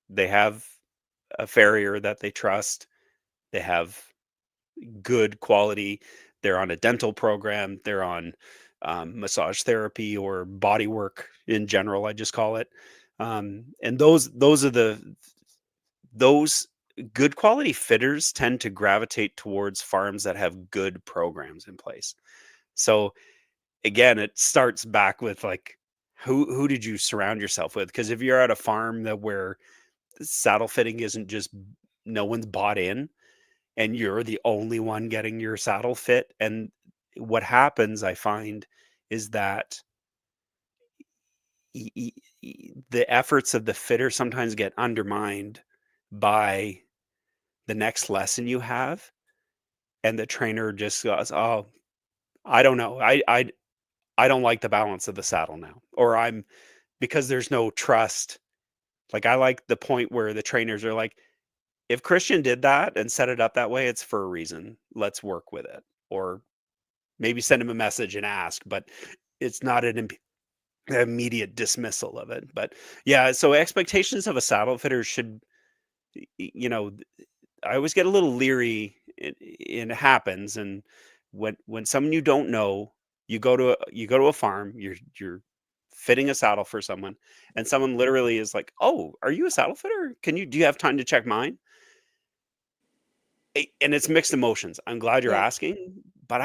they have a farrier that they trust, they have good quality, they're on a dental program, they're on massage therapy or body work in general, I just call it. And those good quality fitters tend to gravitate towards farms that have good programs in place. So again, it starts back with, like, who did you surround yourself with? Because if you're at a farm that where saddle fitting isn't just, no one's bought in, and you're the only one getting your saddle fit, and what happens, I find, is that the efforts of the fitter sometimes get undermined by the next lesson you have, and the trainer just goes, oh, I don't know, I don't like the balance of the saddle now, or because there's no trust. Like, I like the point where the trainers are like, if Christian did that and set it up that way, it's for a reason. Let's work with it. Or maybe send him a message and ask, but it's not an immediate dismissal of it. But yeah, so expectations of a saddle fitter should, you know, I always get a little leery. It happens, and when someone you don't know, you go to a farm, you're fitting a saddle for someone, and someone literally is like, "Oh, are you a saddle fitter? Do you have time to check mine?" And it's mixed emotions. I'm glad you're Yeah. asking, but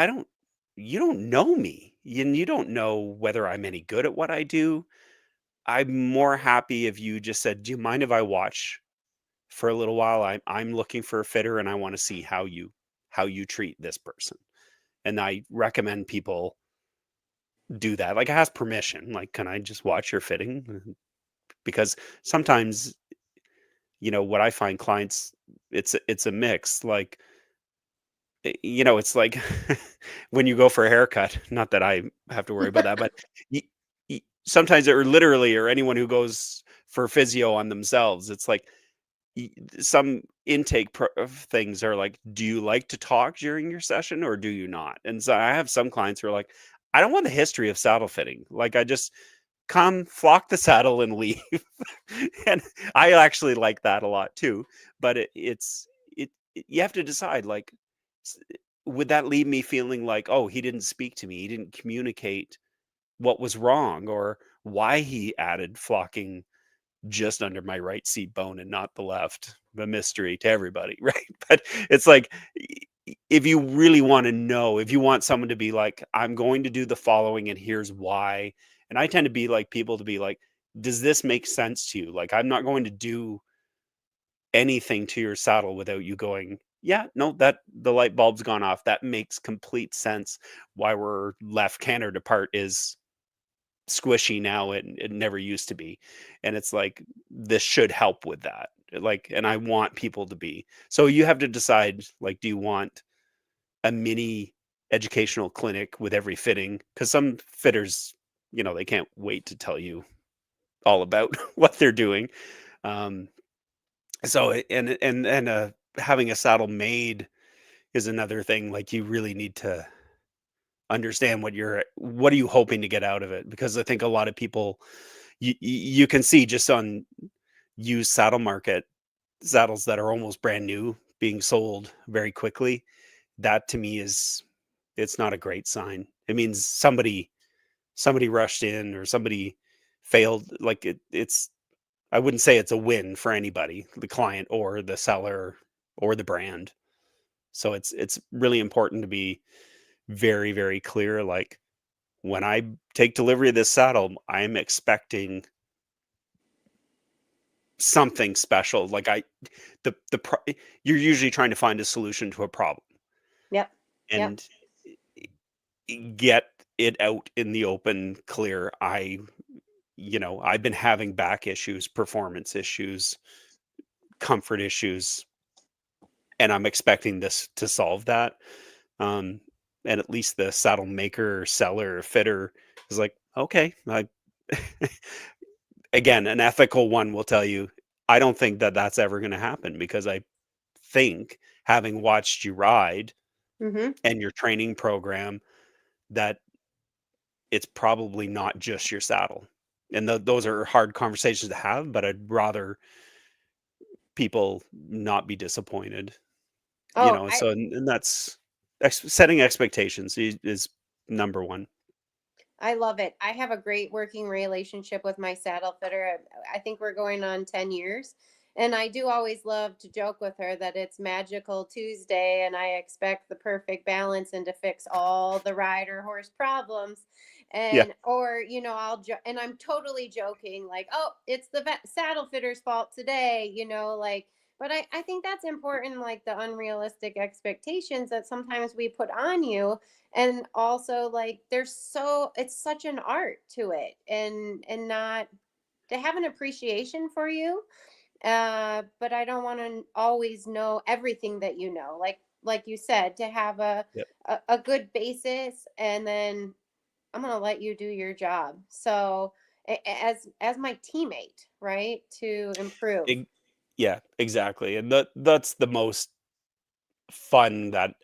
you don't know me, and you don't know whether I'm any good at what I do. I'm more happy if you just said, "Do you mind if I watch for a little while? I'm looking for a fitter, and I want to see how you treat this person." And I recommend people do that. Like, ask permission. Like, can I just watch your fitting? Because sometimes, what I find clients, it's a mix. Like, it's like when you go for a haircut, not that I have to worry about that, but sometimes, or literally, or anyone who goes for physio on themselves, it's like, some intake of things are like, do you like to talk during your session or do you not? And so I have some clients who are like, I don't want the history of saddle fitting. Like, I just come, flock the saddle, and leave. And I actually like that a lot too. But you have to decide, like, s- would that leave me feeling like, oh, he didn't speak to me, he didn't communicate what was wrong, or why he added flocking just under my right seat bone and not the left? The mystery to everybody, right? But it's like, if you really want to know, if you want someone to be like, I'm going to do the following and here's why. And I tend to be like, people to be like, does this make sense to you? Like, I'm not going to do anything to your saddle without you going, yeah, no, that the light bulb's gone off. That makes complete sense. Why we're left cantered apart is squishy now, and it never used to be. And it's like, this should help with that. Like, and I want people to be. So you have to decide, like, do you want a mini educational clinic with every fitting? Because some fitters, they can't wait to tell you all about what they're doing. Um, so having a saddle made is another thing. Like, you really need to understand what are you hoping to get out of it, because I think a lot of people, you can see just on used saddle market, saddles that are almost brand new being sold very quickly. That to me is, it's not a great sign. It means somebody rushed in, or somebody failed. Like, it's, I wouldn't say it's a win for anybody, the client or the seller or the brand. So it's really important to be very, very clear. Like, when I take delivery of this saddle, I'm expecting something special. Like you're usually trying to find a solution to a problem Yep. Yep. and get it out in the open, clear. I've been having back issues, performance issues, comfort issues, and I'm expecting this to solve that. Um, and at least the saddle maker, seller, fitter is like, okay, again, an ethical one will tell you, I don't think that that's ever going to happen, because I think, having watched you ride Mm-hmm. and your training program, that it's probably not just your saddle. And those are hard conversations to have, but I'd rather people not be disappointed, Oh, I so, and that's setting expectations is number one. I love it. I have a great working relationship with my saddle fitter. I think we're going on 10 years. And I do always love to joke with her that it's Magical Tuesday and I expect the perfect balance and to fix all the rider horse problems. Yeah. Or, and I'm totally joking, like, oh, it's the saddle fitter's fault today, like, but I think that's important, like the unrealistic expectations that sometimes we put on you. And also, like, it's such an art to it, and not to have an appreciation for you, but I don't want to always know everything that like you said, to have Yep. a good basis, and then I'm going to let you do your job, so as my teammate, right, to improve. Yeah, exactly. And that's the most fun that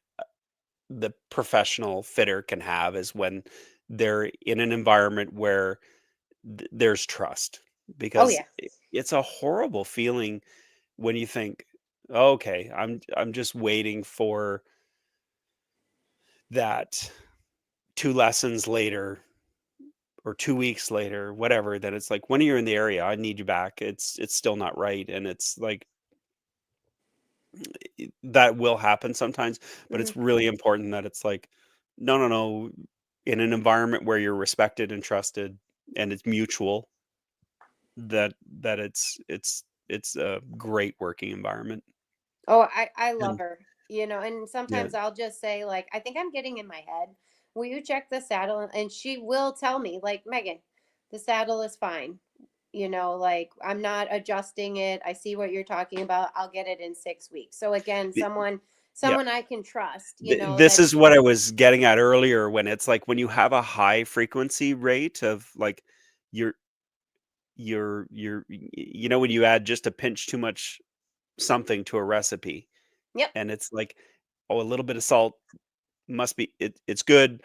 the professional fitter can have, is when they're in an environment where there's trust, Oh because yeah. it's a horrible feeling when you think, okay, I'm just waiting for that 2 lessons later or 2 weeks later, whatever, then it's like, when you're in the area, I need you back. It's still not right. And it's like, that will happen sometimes, but Hmm. it's really important that it's like, no, no, no, in an environment where you're respected and trusted and it's mutual, that it's a great working environment. Oh, I love And her, and yeah, sometimes I'll just say, like, I think I'm getting in my head. Will you check the saddle? And she will tell me, like, Megan, the saddle is fine. Like, I'm not adjusting it. I see what you're talking about. I'll get it in 6 weeks. So again, the- someone yeah. someone I can trust, This that. is what I was getting at earlier, when it's like, when you have a high frequency rate of, like, you're when you add just a pinch too much something to a recipe, Yep. and it's like, oh, a little bit of salt must be it's good.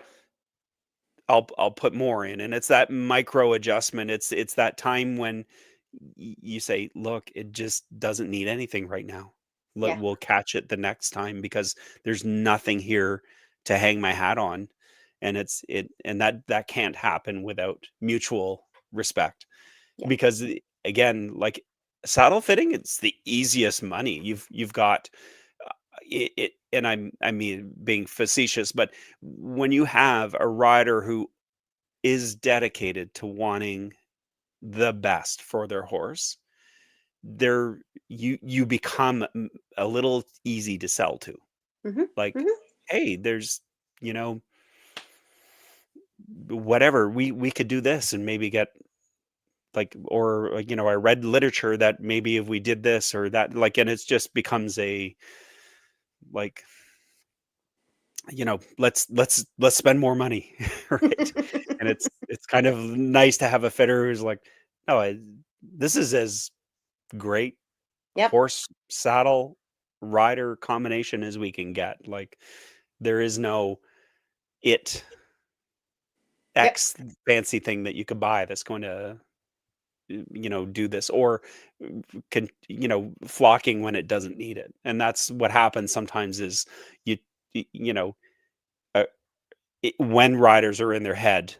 I'll put more in, and it's that micro adjustment. It's that time when you say, look, it just doesn't need anything right now. Yeah. We'll catch it the next time, because there's nothing here to hang my hat on. And that can't happen without mutual respect, Yeah. because again, like, saddle fitting, it's the easiest money. You've got it, and I mean, being facetious, but when you have a rider who is dedicated to wanting the best for their horse, there you become a little easy to sell to. Hmm. Like, Hmm. hey, there's, you know whatever, we could do this and maybe get, like, or like, I read literature that maybe if we did this or that, like, and it's just becomes a, like, let's spend more money. Right. And it's kind of nice to have a fitter who's like, no, this is as great Yep. horse saddle rider combination as we can get. Like, there is no it Yep. X fancy thing that you could buy that's going to, do this, or can, flocking when it doesn't need it. And that's what happens sometimes, is you you know uh, when riders are in their head,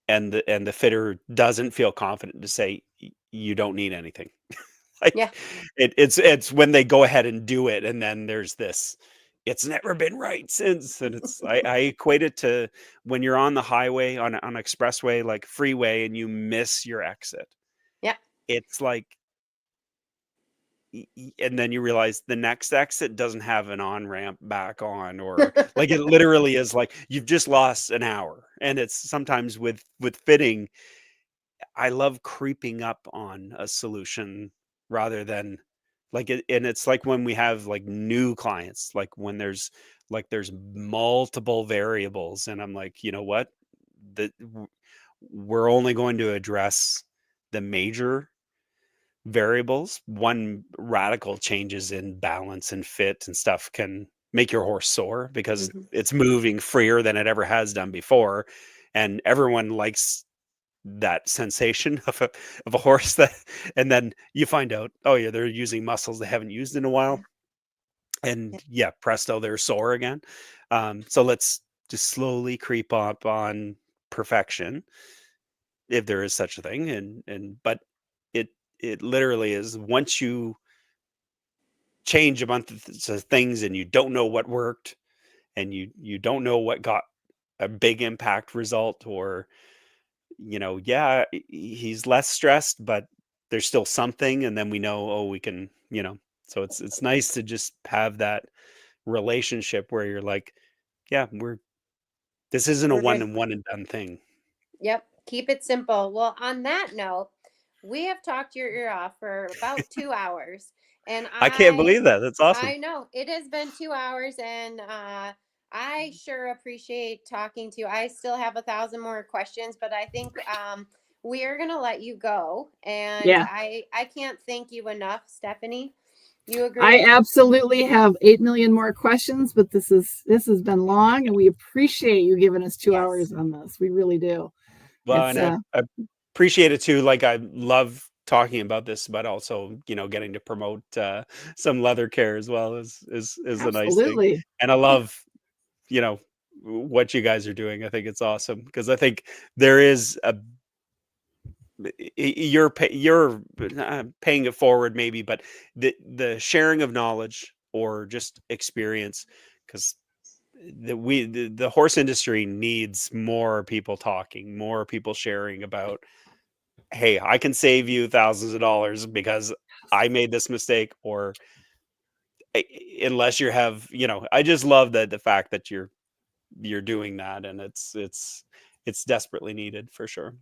and the fitter doesn't feel confident to say, you don't need anything." Yeah. Like, it's when they go ahead and do it, and then there's this, "It's never been right since," and I equate it to when you're on the highway, on expressway, like freeway, and you miss your exit. Yep. It's like, and then you realize the next exit doesn't have an on ramp back on, or like it literally is like you've just lost an hour. And it's sometimes with fitting, I love creeping up on a solution rather than like it. And it's like when we have like new clients, like when there's multiple variables, and I'm like, you know what, that we're only going to address the major variables. One radical changes in balance and fit and stuff can make your horse sore because Mhm. it's moving freer than it ever has done before. And everyone likes that sensation of a horse that, and then you find out, oh yeah, they're using muscles they haven't used in a while. Yeah. And yeah, presto, they're sore again. So let's just slowly creep up on perfection, if there is such a thing. But it it literally is, once you change a bunch of things and you don't know what worked, and you don't know what got a big impact result, or yeah, he's less stressed, but there's still something, and then we know, oh, we can, so it's nice to just have that relationship where you're like, yeah, this isn't a We're one good. and one and done thing. Yep. Keep it simple. Well, on that note, we have talked your ear off for about 2 hours, and I can't believe that. That's awesome. I know it has been 2 hours, and I sure appreciate talking to you. I still have 1,000 more questions, but I think we are gonna let you go, and Yeah. I can't thank you enough, Stephanie. You I agree? absolutely have 8 million more questions, but this has been long, and we appreciate you giving us 2 hours Yes. on this. We really do. Well, It's and I appreciate it too. Like, I love talking about this, but also, getting to promote some leather care as well is a nice thing. absolutely. And I love, you know, what you guys are doing. I think it's awesome because I think there is you're paying it forward maybe, but the sharing of knowledge or just experience, because the horse industry needs more people talking, more people sharing about, hey, I can save you thousands of dollars because I made this mistake, or unless you have, I just love the fact that you're doing that, and it's desperately needed for sure.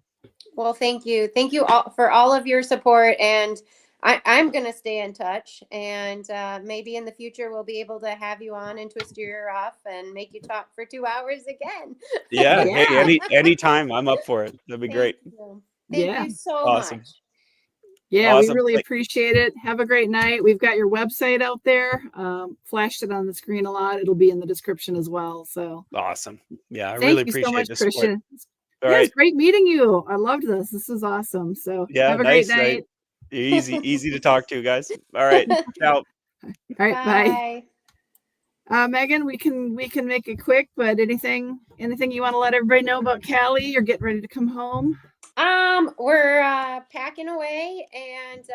Well, thank you. Thank you all for all of your support. And I'm going to stay in touch. And maybe in the future, we'll be able to have you on and twist your ear off and make you talk for 2 hours again. Yeah, hey, Yeah. anytime, I'm up for it. That'd be Thank great. you. Thank Yeah. you so Awesome. much. Yeah, we Awesome. really appreciate it. Have a great night. We've got your website out there. Flashed it on the screen a lot. It'll be in the description as well. So Awesome. Yeah, I thank really you so appreciate much, the support. Christian. All Yeah, it's right. great meeting you. I loved this. This is awesome. So Yeah, have a great nice. Right. night. Easy to talk to, guys. All right. Ciao. All right, bye. Bye. Megan, we can make it quick, but anything you want to let everybody know about Callie? You're getting ready to come home. We're packing away, and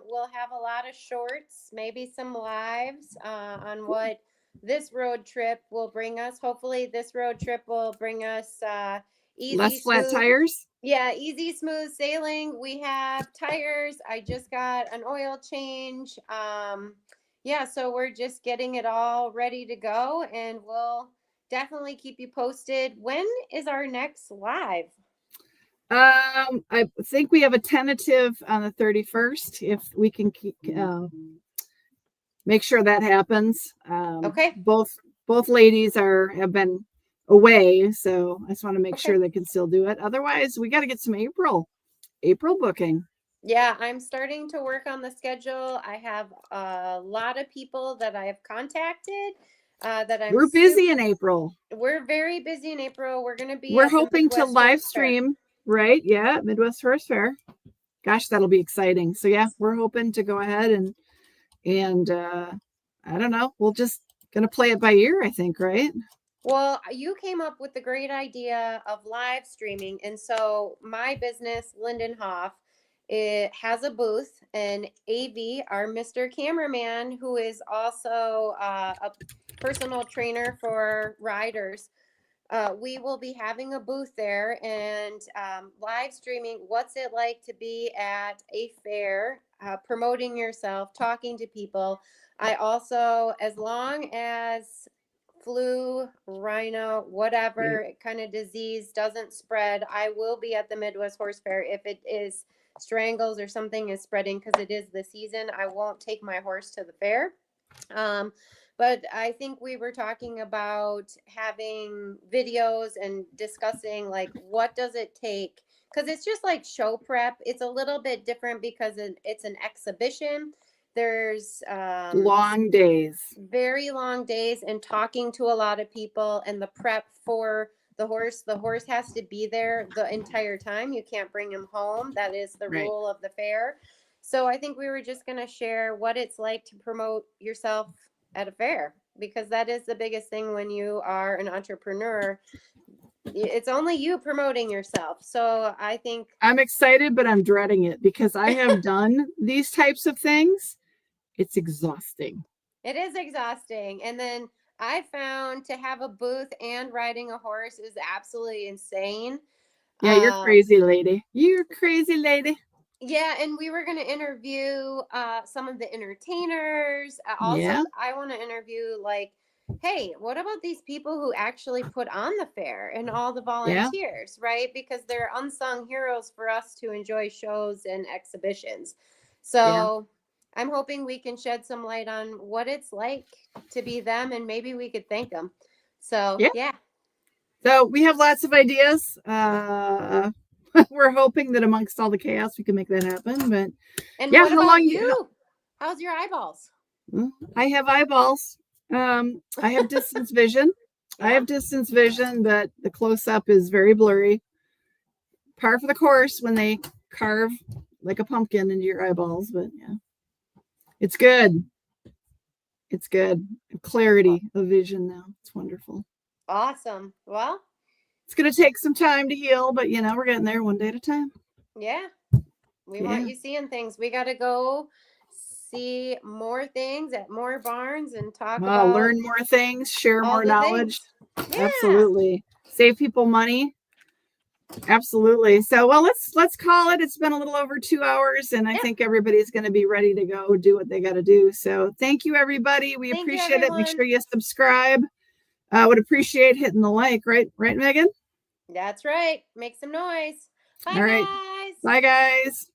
we'll have a lot of shorts, maybe some lives on what this road trip will bring us. Hopefully, this road trip will bring us easy, Less flat smooth. tires. Yeah, easy, smooth sailing. We have tires. I just got an oil change. Yeah, so we're just getting it all ready to go, and we'll definitely keep you posted. When is our next live? I think we have a tentative on the 31st. If we can make sure that happens. Okay. Both ladies have been away, so I just want to make Okay. sure they can still do it. Otherwise, we got to get some April booking. Yeah, I'm starting to work on the schedule. I have a lot of people that I have contacted that I'm We're busy in April. we're very busy in April. We're going to be We're at the hoping to Midwest live Horse Fair. stream, right? Yeah, Midwest Horse Fair. Gosh, that'll be exciting. So yeah, we're hoping to go ahead and I don't know. We'll just gonna play it by ear, I think, right? Well, you came up with the great idea of live streaming. And so my business, Lindenhoff, it has a booth, and AV, our Mr. Cameraman, who is also a personal trainer for riders, we will be having a booth there and live streaming what's it like to be at a fair, promoting yourself, talking to people. I also, as long as flu, rhino, whatever kind of disease doesn't spread, I will be at the Midwest Horse Fair. If it is strangles or something is spreading because it is the season, I won't take my horse to the fair. But I think we were talking about having videos and discussing like what does it take, because it's just like show prep. It's a little bit different because it's an exhibition. There's long days, very long days, and talking to a lot of people, and the prep for the horse. The horse has to be there the entire time. You can't bring him home. That is the Right. rule of the fair. So I think we were just going to share what it's like to promote yourself at a fair, because that is the biggest thing when you are an entrepreneur. It's only you promoting yourself. So I think I'm excited, but I'm dreading it because I have done these types of things. It's exhausting. it is exhausting. And then I found to have a booth and riding a horse is absolutely insane. Yeah, you're crazy, lady. You're crazy, lady. Yeah, and we were going to interview some of the entertainers. Also, Yeah. I want to interview like, hey, what about these people who actually put on the fair and all the volunteers, right? Because they're unsung heroes for us to enjoy shows and exhibitions. So I'm hoping we can shed some light on what it's like to be them, and maybe we could thank them. So, yeah. So we have lots of ideas. We're hoping that amongst all the chaos, we can make that happen. But And yeah, what how about long you? How's your eyeballs? I have eyeballs. I have distance vision. Yeah. I have distance vision, but the close up is very blurry. Par for the course when they carve like a pumpkin into your eyeballs. But yeah, it's good. It's good. Clarity of vision now. It's wonderful. Awesome. Well, it's going to take some time to heal, but you know, we're getting there one day at a time. Yeah. We want you seeing things. We got to go see more things at more barns and talk about learn more things, share more knowledge. Yeah. Absolutely. Save people money. Absolutely. So, well, let's call it. It's been a little over 2 hours, and I think everybody's going to be ready to go do what they got to do. So thank you, everybody. We appreciate it. Make sure you subscribe. Would appreciate hitting the like, right, Megan? That's right. Make some noise. Bye, All right. guys. Bye, guys.